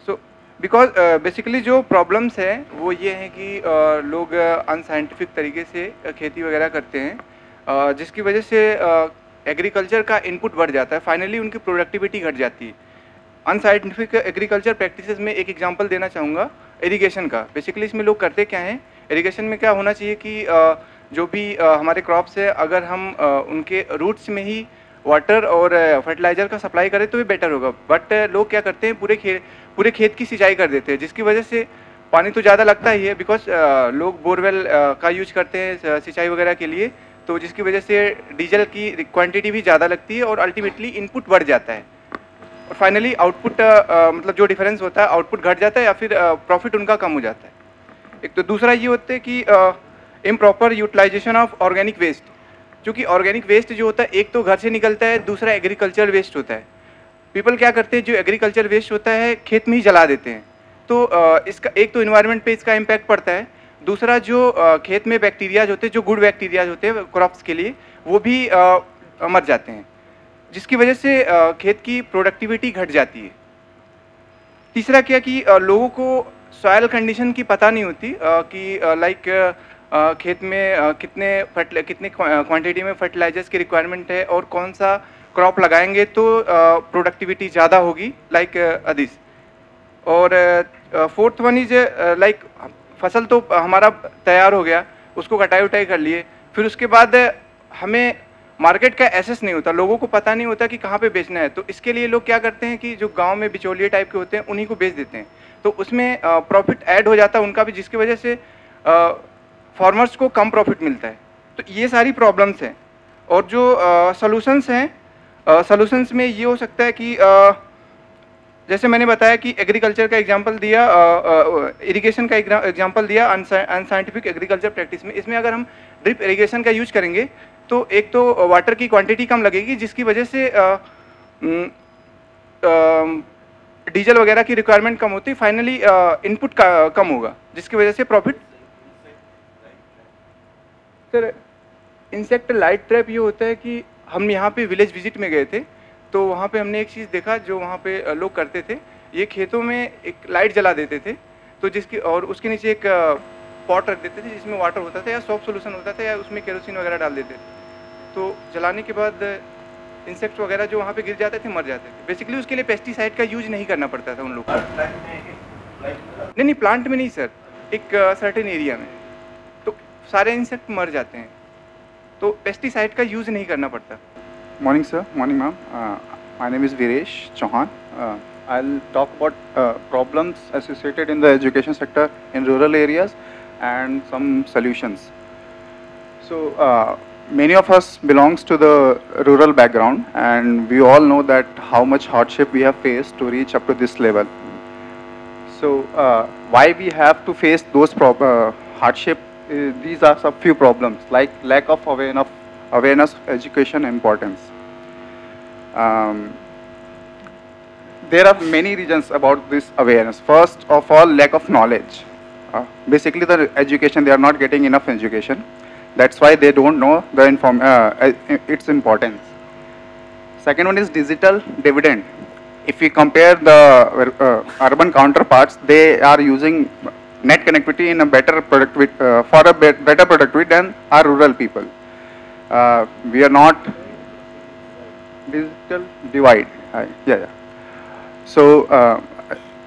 सो बिकॉज बेसिकली जो प्रॉब्लम्स हैं वो ये हैं कि लोग अनसाइंटिफिक तरीके से खेती वगैरह करते हैं, जिसकी वजह से एग्रीकल्चर का इनपुट बढ़ जाता है, फाइनली उनकी प्रोडक्टिविटी घट जाती है. अनसाइंटिफिक एग्रीकल्चर प्रैक्टिसेस में एक एग्जांपल देना चाहूँगा इरिगेशन का. बेसिकली इसमें लोग करते क्या हैं, इरिगेशन में क्या होना चाहिए कि जो भी हमारे क्रॉप्स है अगर हम उनके रूट्स में ही वाटर और फर्टिलाइज़र का सप्लाई करें तो ये बेटर होगा. बट लोग क्या करते हैं, पूरे खेत की सिंचाई कर देते हैं, जिसकी वजह से पानी तो ज़्यादा लगता ही है, बिकॉज लोग बोरवेल का यूज करते हैं सिंचाई वगैरह के लिए, तो जिसकी वजह से डीजल की क्वांटिटी भी ज़्यादा लगती है और अल्टीमेटली इनपुट बढ़ जाता है और फाइनली आउटपुट मतलब जो डिफरेंस होता है आउटपुट घट जाता है या फिर प्रॉफिट उनका कम हो जाता है. एक तो दूसरा ये होता है कि improper utilisation of organic waste. क्योंकि ऑर्गेनिक वेस्ट जो होता है एक तो घर से निकलता है, दूसरा एग्रीकल्चर वेस्ट होता है. पीपल क्या करते हैं, जो एग्रीकल्चर वेस्ट होता है खेत में ही जला देते हैं, तो इसका एक तो इन्वायरमेंट पे इसका इम्पैक्ट पड़ता है, दूसरा जो खेत में बैक्टीरियाज होते हैं, जो गुड बैक्टीरियाज होते हैं क्रॉप्स के लिए, वो भी मर जाते हैं, जिसकी वजह से खेत की प्रोडक्टिविटी घट जाती है। तीसरा क्या कि लोगों को सॉयल कंडीशन की पता नहीं होती कि लाइक खेत में कितने क्वांटिटी में फर्टिलाइजर्स की रिक्वायरमेंट है और कौन सा क्रॉप लगाएंगे तो प्रोडक्टिविटी ज़्यादा होगी लाइक दिस। और फोर्थ वन इज लाइक फसल तो हमारा तैयार हो गया, उसको कटाई उटाई कर लिए, फिर उसके बाद हमें मार्केट का एसेस नहीं होता, लोगों को पता नहीं होता कि कहाँ पे बेचना है। तो इसके लिए लोग क्या करते हैं कि जो गांव में बिचौलिए टाइप के होते हैं उन्हीं को बेच देते हैं, तो उसमें प्रॉफिट ऐड हो जाता है उनका भी, जिसकी वजह से फार्मर्स को कम प्रॉफिट मिलता है। तो ये सारी प्रॉब्लम्स हैं। और जो सॉल्यूशंस हैं, सॉल्यूशंस में ये हो सकता है कि जैसे मैंने बताया कि एग्रीकल्चर का एग्जांपल दिया, इरिगेशन का एग्जांपल दिया अनसाइंटिफिक एग्रीकल्चर प्रैक्टिस में। इसमें अगर हम ड्रिप इरिगेशन का यूज करेंगे तो एक तो वाटर की क्वांटिटी कम लगेगी, जिसकी वजह से डीजल वगैरह की रिक्वायरमेंट कम होती है, फाइनली इनपुट कम होगा, जिसकी वजह से profit. Sir insect light trap ये होता है कि हम यहाँ पे विलेज विजिट में गए थे, तो वहाँ पे हमने एक चीज़ देखा जो वहाँ पे लोग करते थे, ये खेतों में एक लाइट जला देते थे, तो जिसकी और उसके नीचे एक पॉट रख देते थे जिसमें वाटर होता था या सॉफ्ट सोल्यूशन होता था, या उसमें केरोसिन वगैरह डाल देते थे। तो जलाने के बाद इंसेक्ट्स वगैरह जो वहाँ पे गिर जाते थे मर जाते थे। बेसिकली उसके लिए पेस्टिसाइड का यूज नहीं करना पड़ता था उन लोग को। नहीं प्लांट में नहीं सर, एक सर्टेन एरिया में तो सारे इंसेक्ट मर जाते हैं, तो पेस्टिसाइड का यूज नहीं करना पड़ता। Morning sir, morning ma'am. My name is Viresh Chauhan. I'll talk about problems associated in the education sector in rural areas and some solutions. So many of us belongs to the rural background, and we all know that how much hardship we have faced to reach up to this level. So why we have to face those hardship? These are some few problems like lack of awareness, education importance. There are many reasons about this awareness. First of all, lack of knowledge. Basically the education, they are not getting enough education. That's why they don't know the its importance. Second one is digital dividend. If we compare the urban counterparts, they are using net connectivity in a better productivity, for a better productivity than our rural people. We are not digital divide. So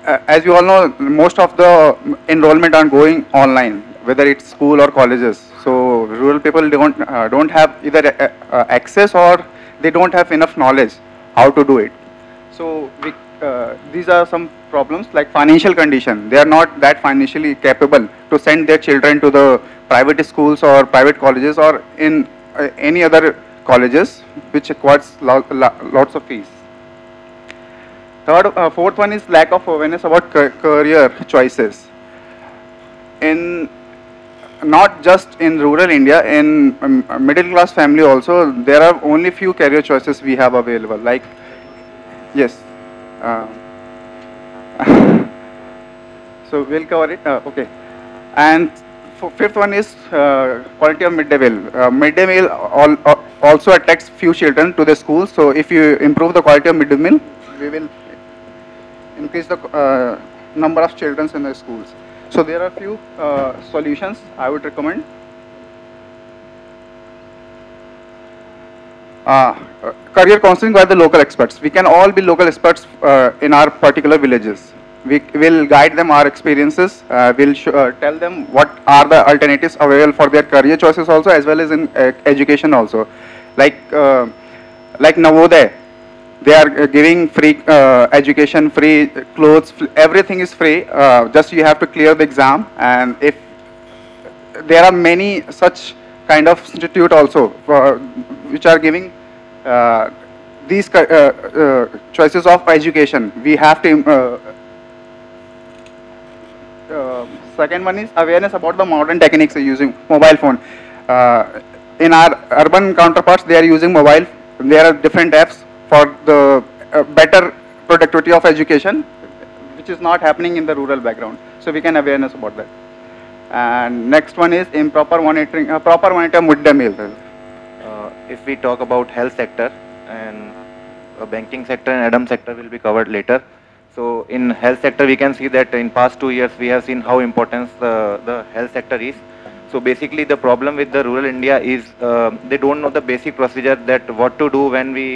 as you all know, most of the enrollment are going online, whether it's school or colleges. So rural people don't have either access or they don't have enough knowledge how to do it. So these are some problems like financial condition. They are not that financially capable to send their children to the private schools or private colleges or in any other colleges which requires lots of fees. Fourth one is lack of awareness about career choices. In not just in rural India, in middle class family also, there are only few career choices we have available. Like, yes. So we'll cover it. Okay. And fifth one is quality of midday meal. Midday meal also attracts few children to the schools. So if you improve the quality of midday meal, we will increase the number of children in the schools. So there are few solutions I would recommend. Career counseling by the local experts. We can all be local experts in our particular villages. We will guide them our experiences. We'll tell them what are the alternatives available for their career choices also, as well as in education also. Like Navodaya, they are giving free education, free clothes, everything is free. Just you have to clear the exam. And if there are many such kind of institute also which are giving these choices of education, we have to. Second one is awareness about the modern techniques of using mobile phone. In our urban counterparts, they are using mobile. There are different apps for the better productivity of education. which is not happening in the rural background. So we can awareness about that. And next one is improper monitoring, proper monitor midday meal. If we talk about health sector, and banking sector and ADAM sector will be covered later. So in health sector, we can see that in past 2 years, we have seen how important the health sector is. So basically the problem with the rural India is they don't know the basic procedure that what to do when we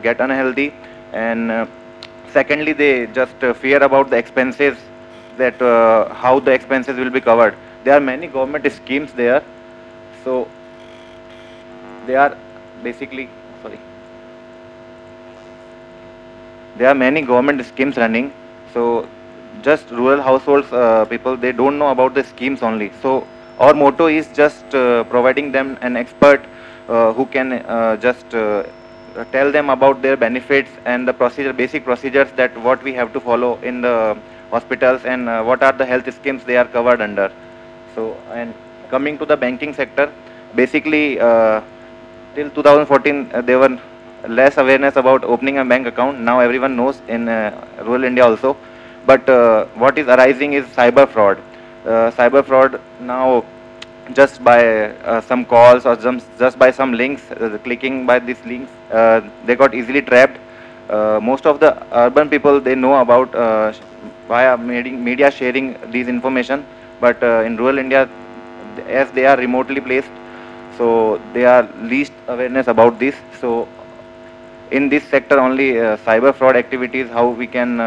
get unhealthy. And secondly, they just fear about the expenses, that how the expenses will be covered. There are many government schemes there. So they are basically, sorry. There are many government schemes running. So just rural households, people, they don't know about the schemes only. So our motto is just providing them an expert who can just tell them about their benefits and the procedure, basic procedures that what we have to follow in the hospitals and what are the health schemes they are covered under. So, and coming to the banking sector, basically till 2014 there were less awareness about opening a bank account. Now everyone knows in rural India also. But what is arising is cyber fraud. Cyber fraud now, just by some calls or just by some links, clicking by these links, they got easily trapped. Most of the urban people, they know about via media sharing these information, but in rural India, as they are remotely placed, so they are least awareness about this. So in this sector only, cyber fraud activities, how we can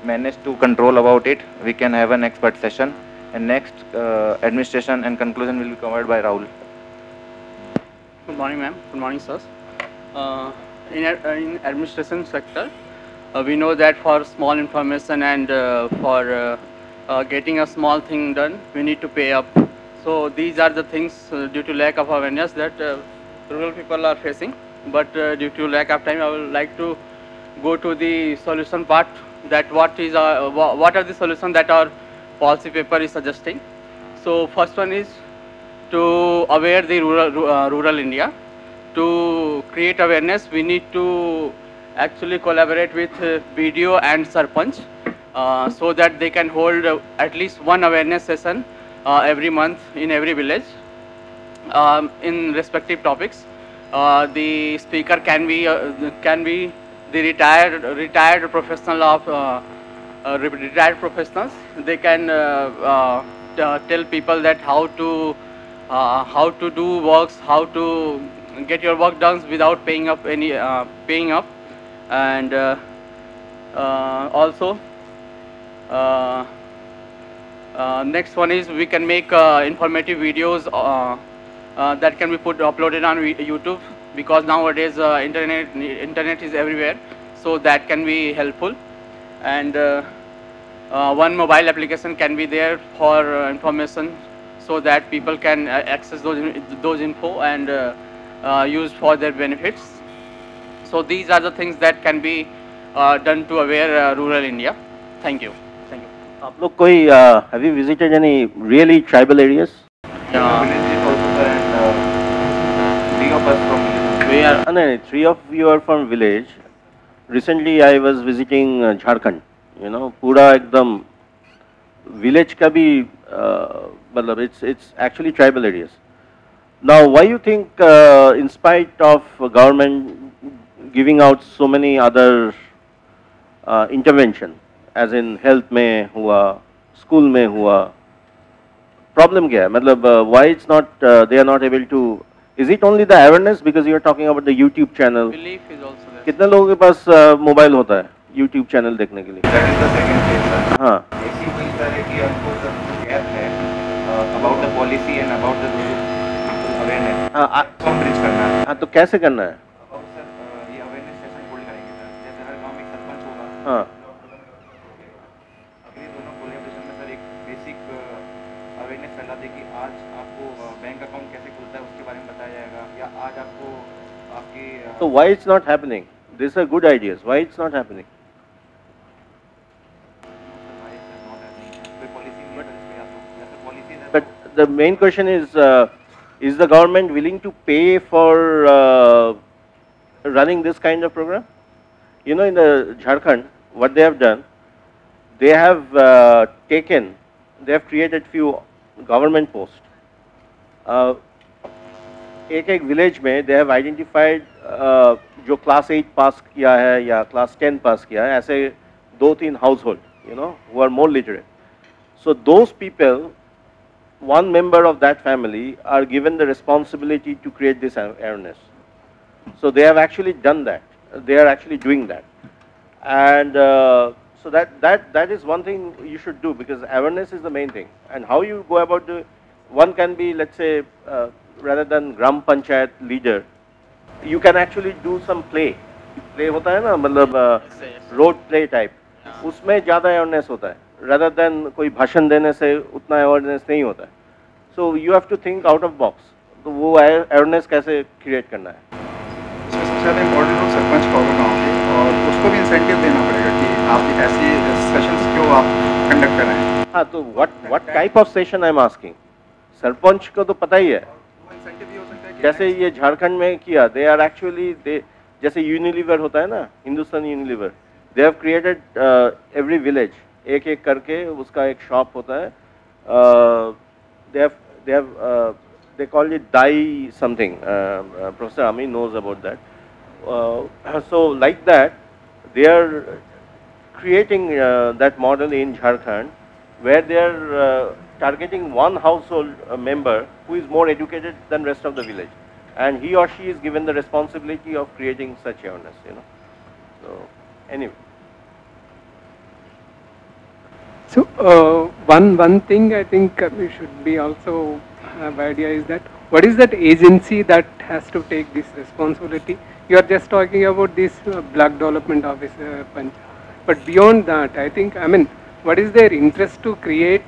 manage to control about it, we can have an expert session. And next, administration and conclusion will be covered by Rahul. Good morning, ma'am. Good morning, sirs. In administration sector, we know that for small information and for getting a small thing done, we need to pay up. So these are the things due to lack of awareness that rural people are facing. But due to lack of time, I would like to go to the solution part. That what are the solutions that our policy paper is suggesting. So first one is to aware the rural India. To create awareness, we need to actually collaborate with BDO and Sarpanch so that they can hold at least one awareness session every month in every village in respective topics. The speaker can be the retired professional of retired professionals. They can tell people that how to do works, how to get your work done without paying up and also next one is we can make informative videos that can be uploaded on YouTube, because nowadays internet is everywhere, so that can be helpful. And one mobile application can be there for information, so that people can access those info and use for their benefits. So these are the things that can be done to aware rural India. Thank you. Thank you. आप लोग कोई have you visited any really tribal areas? Three of us from village. We are, no, three of you are from village. Recently I was visiting Jharkhand. You know, पूरा एकदम village का भी मतलब it's actually tribal areas. Now, why you think in spite of government giving out so many other intervention, as in health में हुआ, school में हुआ, problem क्या है? मतलब why it's not they are not able to? Is it only the awareness, because you are talking about the YouTube channel? Belief is also there. कितने लोगों के पास मोबाइल होता है YouTube चैनल देखने के लिए? That is the second phase, sir. हाँ. ऐसी कोई तरह की हमको जो gap है about the policy and about the people awareness. हाँ. कौन bridge करना है? हाँ, तो कैसे करना है? अब सर ये awareness session hold करेंगे सर. जैसे हर गांव में एक सरपंच होगा. हाँ. अगले दोनों collaboration में सर एक basic awareness फैला दे कि आज आपको बैंक अकाउंट कैसे खुलता है उसके बारे में बताया जाएगा, या आज आपको आपकी. So why it's not happening? These are good ideas. Why it's not happening? But the main question is the government willing to pay for running this kind of program? You know, in the Jharkhand, what they have done, they have they have created few government posts. एक village में they have identified जो class 8 पास किया है या class 10 पास किया है, ऐसे 2-3 household, you know, who are more literate. So those people, one member of that family, are given the responsibility to create this awareness. So they have actually done that. They are actually doing that, and so that is one thing you should do, because awareness is the main thing. And how you go about one can be, let's say, rather than gram panchayat leader, you can actually do some play. Play होता है ना, मतलब road play type. उसमें ज़्यादा awareness होता है. Rather than कोई भाषण देने से उतना awareness नहीं होता है. So you have to think out of box. तो वो awareness कैसे create करना है? सबसे ज़्यादा इम्पोर्टेंट रोल सरपंच का होगा गाँव के, और उसको भी इंसेंटिव देना पड़ेगा कि आप ऐसे सेशंस क्यों आप कंडक्ट कर रहे हैं. हाँ, तो what type of session I'm asking? Sarpanch को तो पता ही है. जैसे ये झारखंड में किया, they are actually जैसे यूनिलीवर होता है ना, Hindustan Unilever, they have created every village, एक एक करके उसका एक शॉप होता है. They call it dye something. Professor Ami knows about that. So like that, they are creating that model in Jharkhand, where they are targeting one household member who is more educated than rest of the village, and he or she is given the responsibility of creating such awareness, you know. So anyway. So one thing I think we should be also have idea is that what is that agency that has to take this responsibility? You are just talking about this block development officer, but beyond that, I think, I mean, what is their interest to create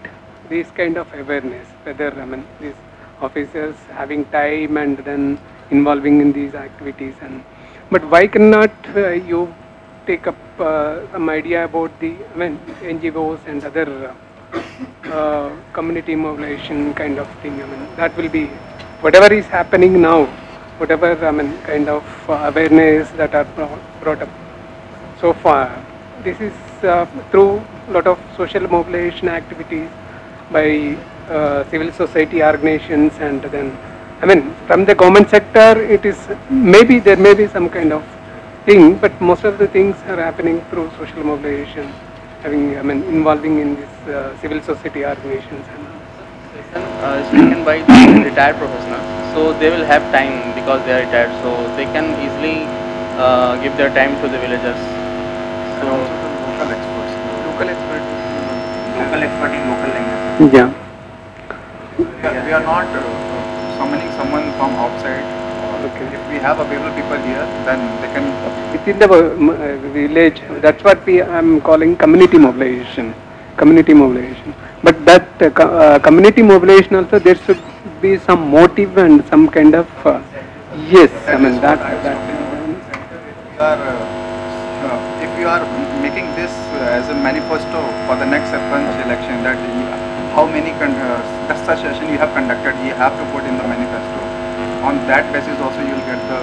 this kind of awareness? Whether, I mean, these officers having time and then involving in these activities, but why cannot you take up some idea about the, I mean, NGOs and other community mobilization kind of thing? I mean, that will be whatever is happening now, whatever, I mean, kind of awareness that are brought up so far. This is through a lot of social mobilization activities by civil society organizations, and then, I mean, from the government sector, it is maybe there may be some kind of thing, but most of the things are happening through social mobilization, having, I mean, involving in this civil society organizations. Is taken by the retired professionals, so they will have time because they are retired, so they can easily give their time to the villagers. So local experts in local language. Yeah. We are not summoning someone from outside. Okay. If we have available people here, then they can. Within the village, that's what I'm calling community mobilization. Community mobilization. But that community mobilization also, there should be some motive and some kind of yes. I mean that. If you are making this as a manifesto for the next Sarpanch election, that how many such session you have conducted, you have to put in the manifesto. On that basis also you will get the,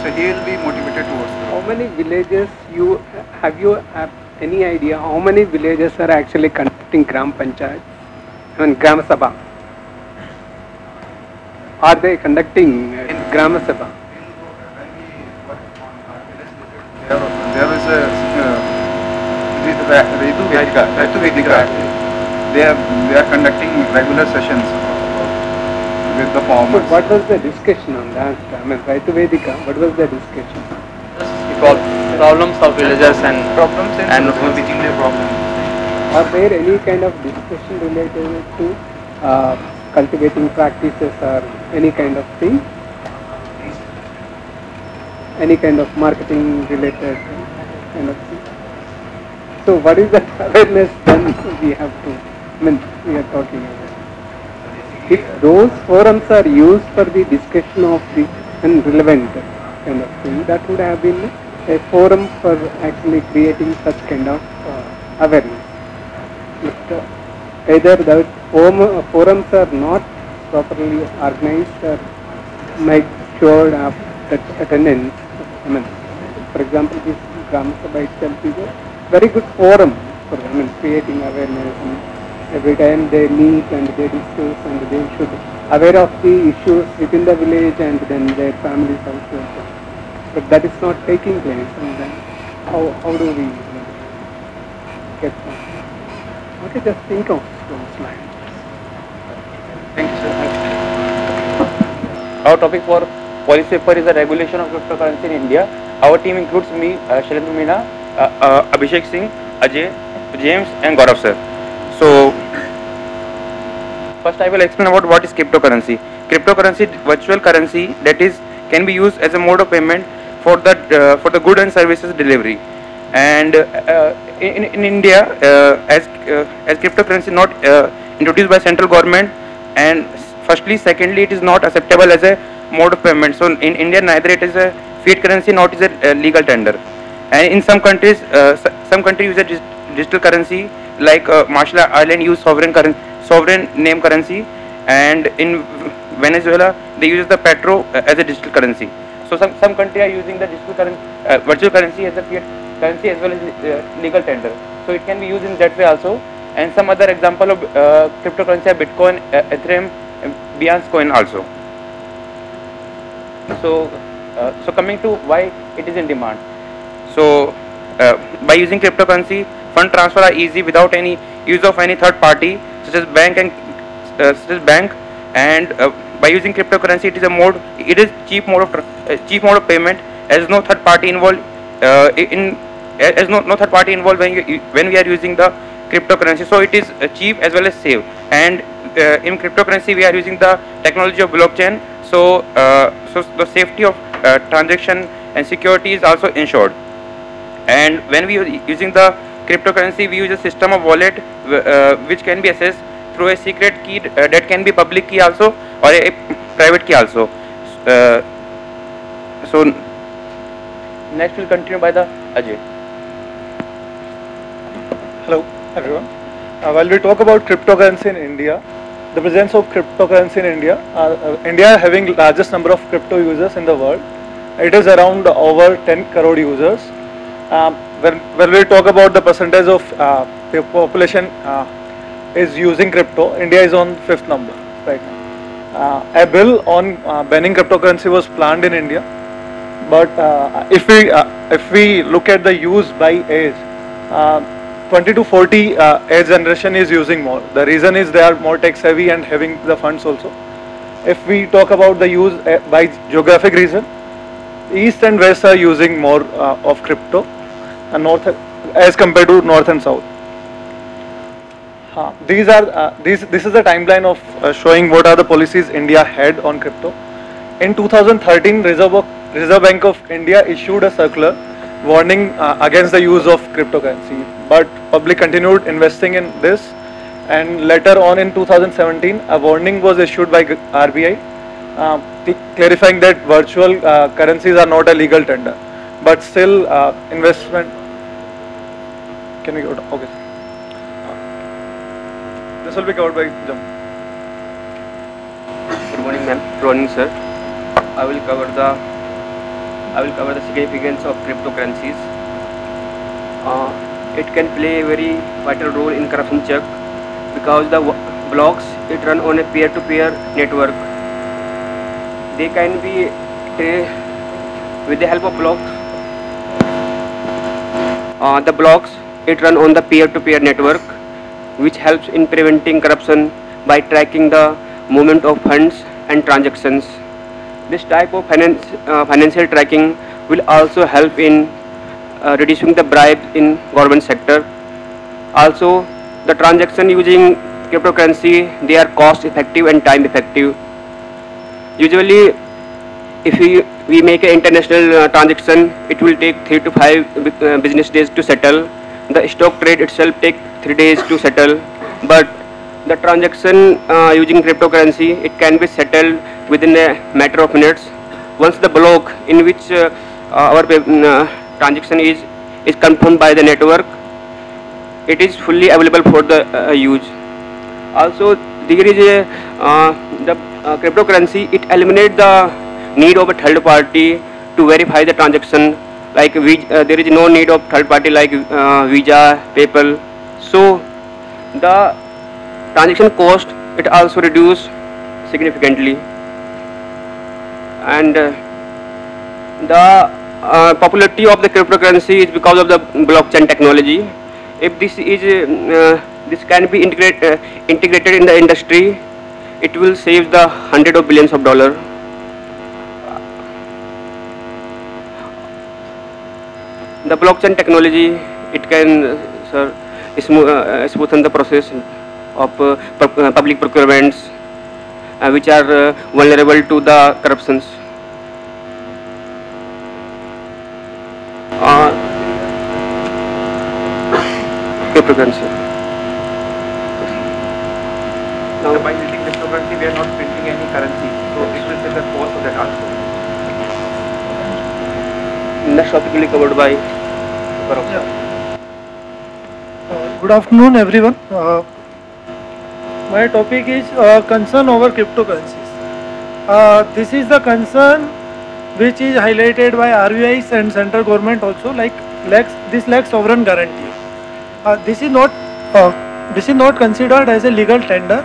so he will be motivated towards that. How many villages you have any idea how many villages are actually conducting Gram Panchayat? I mean Gram Sabha. Are they conducting Gram Sabha? There is a Ritu Vedika. They are conducting regular sessions with the farmers. So what was the discussion on that? I mean, Ritu Vedika, what was the discussion? Problems of villagers and within their problems. Are there any kind of discussion related to cultivating practices or any kind of thing? Any kind of marketing related kind of thing? So what is the awareness then we have to, I mean, we are talking about? If those forums are used for the discussion of the relevant kind of thing, that would have been a forum for actually creating such kind of awareness. But either the forums are not properly organized or make sure of that attendance. I mean, for example, this Gram Sabha itself is a very good forum for, creating awareness. And every time they meet and they discuss and they should aware of the issues within the village and then their families also. But that is not taking place. And then how do we get that? Okay, just think of those lines. Thank you, sir. Our topic for policy paper is the regulation of cryptocurrency in India. Our team includes me, Shailendra Meena, Abhishek Singh, Ajay, James and Gaurav sir. So, first I will explain about what is cryptocurrency. Cryptocurrency is virtual currency that can be used as a mode of payment for the good and services delivery. And in India, as cryptocurrency not introduced by central government, and secondly, it is not acceptable as a mode of payment. So in India, neither it is a fiat currency nor it is a legal tender. And in some countries, use a digital currency, like Marshall Islands use sovereign name currency, and in Venezuela they use the petro as a digital currency. So some countries are using the digital currency, virtual currency as a fiat currency as well as legal tender. So it can be used in that way also. And some other example of cryptocurrency are Bitcoin, Ethereum, Binance Coin also. So coming to why it is in demand. So by using cryptocurrency, fund transfer are easy without any use of any third party such as bank, and by using cryptocurrency, it is cheap mode of payment, as no third party involved no third party involved when we are using the cryptocurrency. So it is cheap as well as safe. And in cryptocurrency we are using the technology of blockchain. So the safety of transaction and security is also ensured. And when we are using the cryptocurrency, we use a system of wallet which can be accessed through a secret key that can be public key also or a private key also. So next we'll continue by the Ajay. Hello everyone. While we talk about cryptocurrency in India, the presence of cryptocurrency in India, India having largest number of crypto users in the world. It is around over 10 crore users. When we talk about the percentage of the population is using crypto, India is on 5th number right now. A bill on banning cryptocurrency was planned in India, but if we look at the use by age, 20 to 40 age generation is using more. The reason is they are more tech savvy and having the funds also. If we talk about the use by geographic reason, East and West are using more of crypto, and North as compared to North and South. This is a timeline of showing what are the policies India had on crypto. In 2013, Reserve Bank of India issued a circular warning against the use of cryptocurrency, but public continued investing in this, and later on in 2017 a warning was issued by RBI clarifying that virtual currencies are not a legal tender, but still investment. Can we go to, okay. This will be covered by Jam. Good morning, ma'am. Good morning, sir. I will cover the significance of cryptocurrencies. It can play a very vital role in corruption check because the blocks it run on a peer-to-peer network. They can be with the help of blocks. The blocks it run on the peer-to-peer network, which helps in preventing corruption by tracking the movement of funds and transactions. This type of financial tracking will also help in reducing the bribes in government sector. Also, the transaction using cryptocurrency, they are cost effective and time effective. Usually, if we make an international transaction, it will take 3 to 5 business days to settle. The stock trade itself takes 3 days to settle, but the transaction using cryptocurrency, it can be settled within a matter of minutes. Once the block in which our transaction is confirmed by the network, it is fully available for the use. Also, there is the cryptocurrency, it eliminates the need of a third party to verify the transaction. Like there is no need of third party like Visa, PayPal. So the transaction cost it also reduced significantly, and the popularity of the cryptocurrency is because of the blockchain technology. If this can be integrated in the industry, it will save the hundred of billions of dollars. The blockchain technology, it can smoothen the process of public procurements, which are vulnerable to the corruptions. Cryptocurrency. Now, by using cryptocurrency, we are not printing any currency, so it will save the cost of that also. Next topic will be covered by Good afternoon, everyone. My topic is concern over cryptocurrencies. This is the concern which is highlighted by RBIs and central government also, like this lacks sovereign guarantee. This is not considered as a legal tender,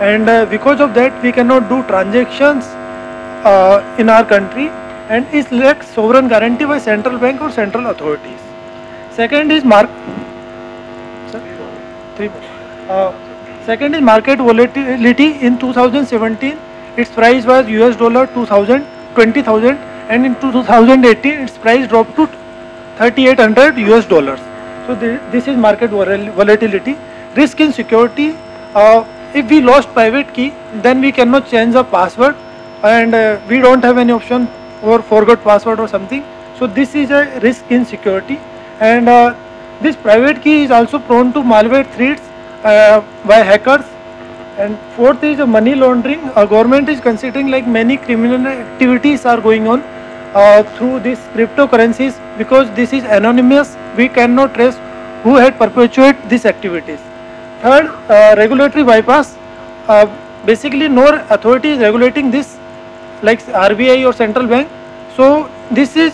and because of that we cannot do transactions in our country, and it lacks sovereign guarantee by central bank or central authorities. Second is second is market volatility. In 2017 its price was $20,000, and in 2018 its price dropped to $3,800. So this is market volatility. Risk in security. If we lost private key, then we cannot change the password, and we don't have any option or forgot password or something. So this is a risk in security, and this private key is also prone to malware threats by hackers. And fourth is money laundering. Government is considering like many criminal activities are going on through these cryptocurrencies, because this is anonymous. We cannot trace who had perpetuated these activities. Third, regulatory bypass. Basically, no authority is regulating this, like RBI or central bank. So this is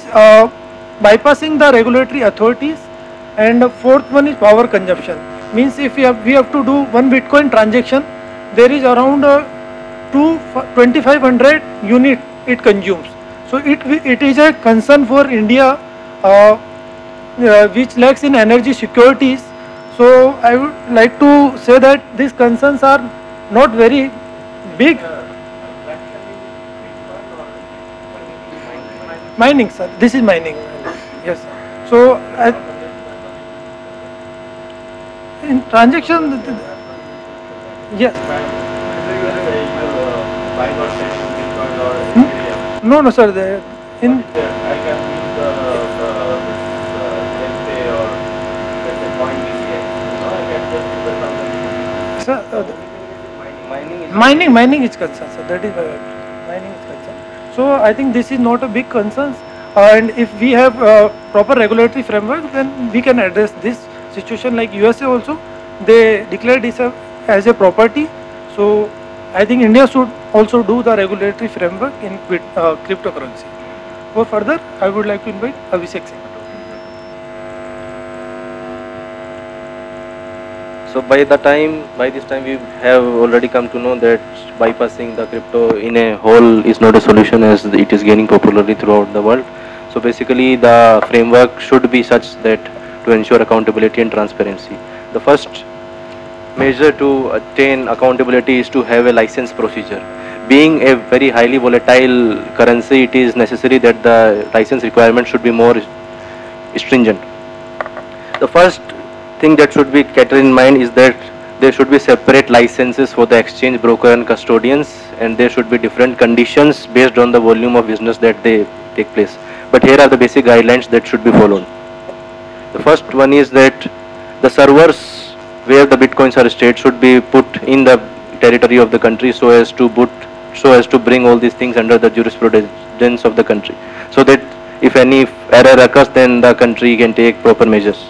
bypassing the regulatory authorities. And the fourth one is power consumption. Means if we have to do one Bitcoin transaction, there is around 2,500 unit it consumes. So it is a concern for India, which lacks in energy securities. So I would like to say that these concerns are not very big. Mining, sir. This is mining. Yes. So in transaction, yes. No, sir. In mining is concerned, sir. That is mining is concerned. So I think this is not a big concern, and if we have proper regulatory framework, then we can address this situation. Like USA also, they declared this as a property. So I think India should also do the regulatory framework in cryptocurrency. For further, I would like to invite Abhishek Singh. So by this time we have already come to know that bypassing the crypto in a whole is not a solution, as it is gaining popularity throughout the world. So basically the framework should be such that to ensure accountability and transparency. The first measure to attain accountability is to have a license procedure. Being a very highly volatile currency, it is necessary that the license requirement should be more stringent. The first thing that should be kept in mind is that there should be separate licenses for the exchange broker and custodians, and there should be different conditions based on the volume of business that they take place. But here are the basic guidelines that should be followed. The first one is that the servers where the bitcoins are stored should be put in the territory of the country, so as to bring all these things under the jurisprudence of the country, so that if any error occurs, then the country can take proper measures.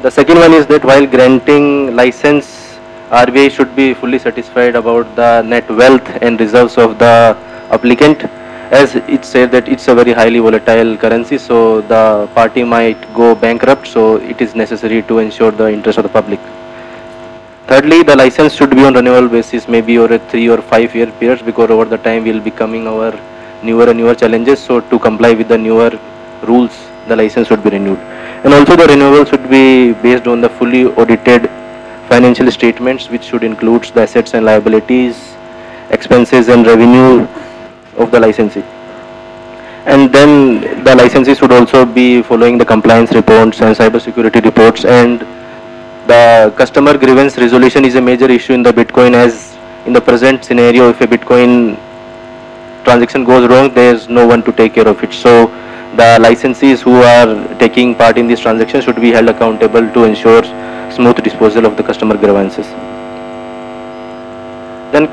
The second one is that while granting license, RBI should be fully satisfied about the net wealth and reserves of the applicant, as it said that it's a very highly volatile currency, so the party might go bankrupt, so it is necessary to ensure the interest of the public. Thirdly, the license should be on renewal basis, maybe over a 3 or 5 year period, because over the time will be coming our newer and newer challenges. So to comply with the newer rules, the license should be renewed. And also the renewal should be based on the fully audited financial statements, which should include the assets and liabilities, expenses and revenue of the licensee. And then the licensee should also be following the compliance reports and cybersecurity reports. And the customer grievance resolution is a major issue in the Bitcoin, as in the present scenario, if a Bitcoin transaction goes wrong, there is no one to take care of it. So the licensees who are taking part in this transaction should be held accountable to ensure smooth disposal of the customer grievances. Then,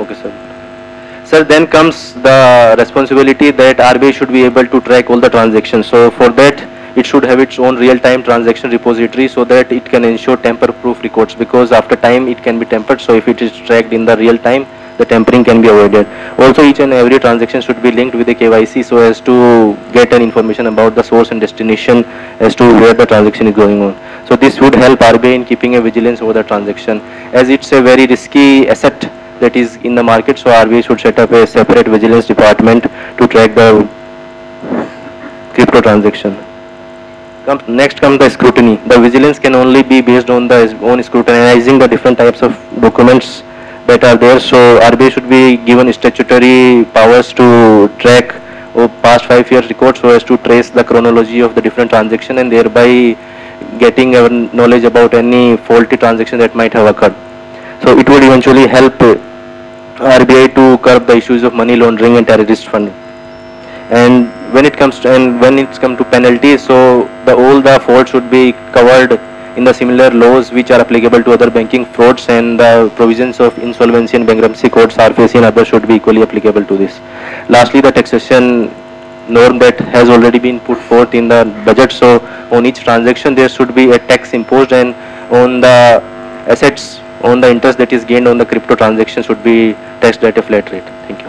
okay, sir. Sir, then comes the responsibility that RBI should be able to track all the transactions. So for that, it should have its own real-time transaction repository so that it can ensure tamper-proof records, because after time it can be tampered. So if it is tracked in the real time, the tampering can be avoided. Also, each and every transaction should be linked with the KYC so as to get an information about the source and destination as to where the transaction is going on. So this would help RBI in keeping a vigilance over the transaction, as it's a very risky asset that is in the market. So RBI should set up a separate vigilance department to track the crypto transaction. Next comes the scrutiny. The vigilance can only be based on the own scrutinizing the different types of documents that are there. So RBI should be given statutory powers to track past 5 years records so as to trace the chronology of the different transactions, and thereby getting our knowledge about any faulty transaction that might have occurred. So it would eventually help RBI to curb the issues of money laundering and terrorist funding. And when it comes to penalties, so all the faults should be covered in the similar laws which are applicable to other banking frauds, and the provisions of insolvency and bankruptcy codes, RFC and others should be equally applicable to this. Lastly, the taxation norm that has already been put forth in the budget. So on each transaction there should be a tax imposed, and on the assets, on the interest that is gained on the crypto transaction should be taxed at a flat rate. Thank you.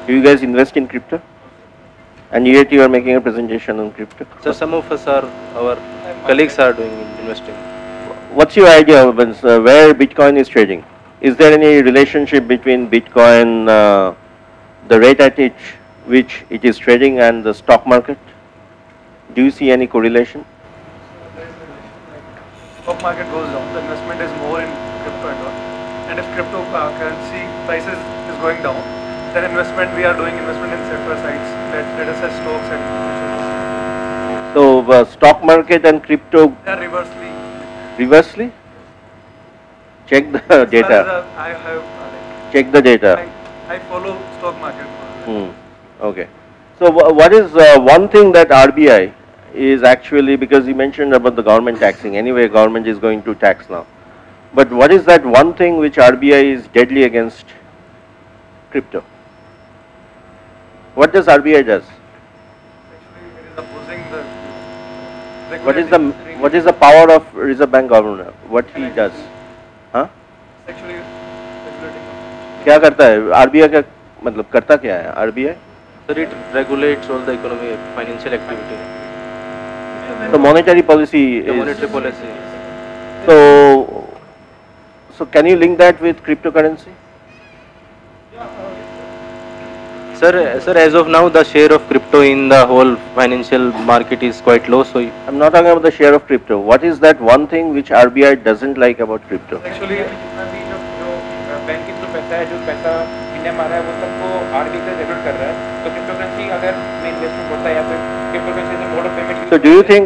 Do you guys invest in crypto? And yet you are making a presentation on crypto. So some of us are, our colleagues are doing investing. What's your idea of where Bitcoin is trading? Is there any relationship between Bitcoin, the rate at which it is trading, and the stock market? Do you see any correlation? Stock market goes down, the investment is more in crypto and all. And if cryptocurrency prices is going down, then we are doing investment in safer sites, let us say stocks and So stock market and crypto. They are reversely. Reversely? Check the data. I have. Check the data. I follow stock market. Okay. So what is one thing that RBI is actually, because you mentioned about the government taxing. Anyway, government is going to tax now. But what is that one thing which RBI is deadly against crypto? What does RBI does? What is the power of Reserve Bank Governor? What he does? हाँ? क्या करता है? RBI का मतलब करता क्या है? RBI? Sir, it regulates all the economic, financial activity. The monetary policy. The monetary policy. So can you link that with cryptocurrency? Sir, as of now, the share of crypto in the whole financial market is quite low. So I'm not talking about the share of crypto. What is that one thing which RBI doesn't like about crypto? Actually, bank जो पैसा है, जो पैसा India में आ रहा है, वो सबको आरबीआई से रेगुलेट कर रहा है. तो क्रिप्टोकरेंसी अगर में इन्वेस्टमेंट होता है या फिर क्रिप्टोकरेंसी जो mode of payment. So do you think?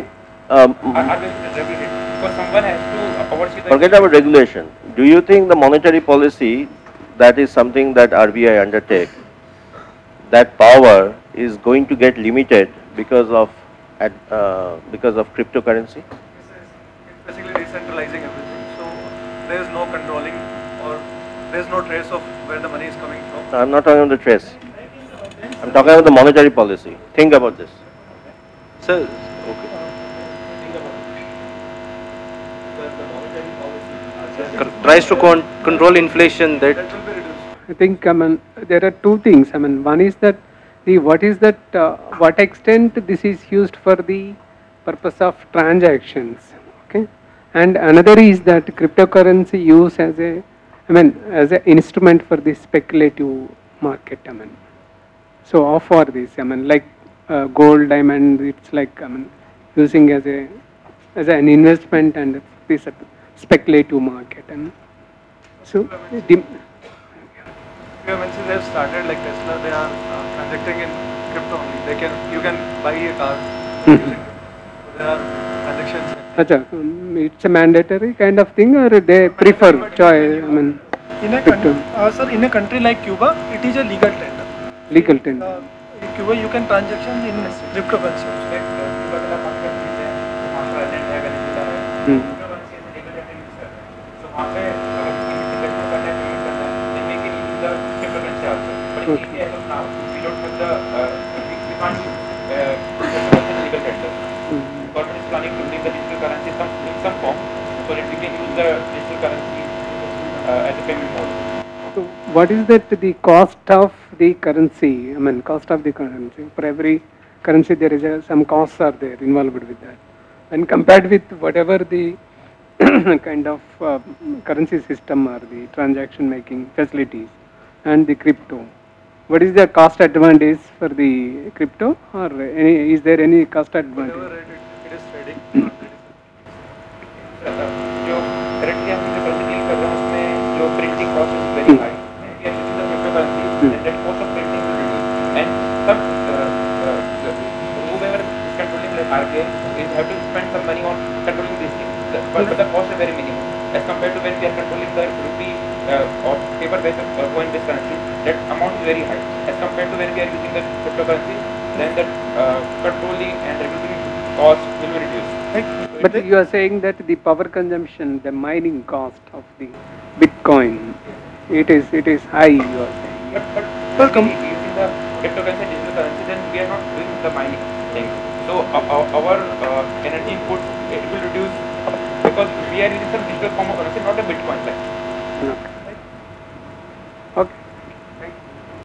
RBI is regulated because someone has to oversee the. Forget about regulation. Do you think the monetary policy, that is something that RBI undertake, that power is going to get limited because of cryptocurrency? It's basically decentralizing everything. So there is no controlling or there is no trace of where the money is coming from. No, I'm not talking about the trace. I'm talking about the monetary policy. Think about this. Sir, okay. tries to control inflation, that I think there are two things. One is that what extent this is used for the purpose of transactions, okay, and another is that cryptocurrency use as as an instrument for the speculative market. So how for this? Like gold, diamond, it's like using as an investment and this speculative market. And so Since they've started like Tesla, they are transacting in crypto only. You can buy a car using crypto. So there are transactions. It's a mandatory kind of thing, or they prefer choice? In a country, sir, in a country like Cuba, it is a legal tender. Legal tender. In Cuba, you can transaction in cryptocurrency also. Like Cuba के पास countries है, Marshall Island है, Venezuela है, cryptocurrency is a legal tender use करते हैं. So वहाँ पे अगर किसी transaction करना है, payment करना है, they make it use the cryptocurrency also. But in India as of now, we don't have the we can't use cryptocurrency as a legal tender. Government is planning to bring the digital currency in some form, so that we can use the digital currency as a payment mode. So what is the cost of the currency? Cost of the currency. For every currency, there is some costs are there involved with that. And compared with whatever the kind of currency system or the transaction making facilities and the crypto, what is the cost advantage for the crypto, or is there any cost advantage? It is trading. जो currently हम जो currency deal कर रहे हैं उसमें जो printing cost is very high. We are using the cryptocurrency, and that cost of printing will reduce. And some whoever is controlling the RBI is have to spend some money on controlling these things. But the cost is very minimum as compared to when we are controlling the rupee or paper-based coin-based currency. That amount is very high as compared to when we are using the cryptocurrency. Then the controlling and regulating cost will be reduced. But you are saying that the power consumption, the mining cost of the Bitcoin, it is high. You are saying. But using the cryptocurrency, digital currency, then we are not doing the mining thing. So our energy input it will reduce because we are using some digital form of currency, not a Bitcoin. Like. Okay.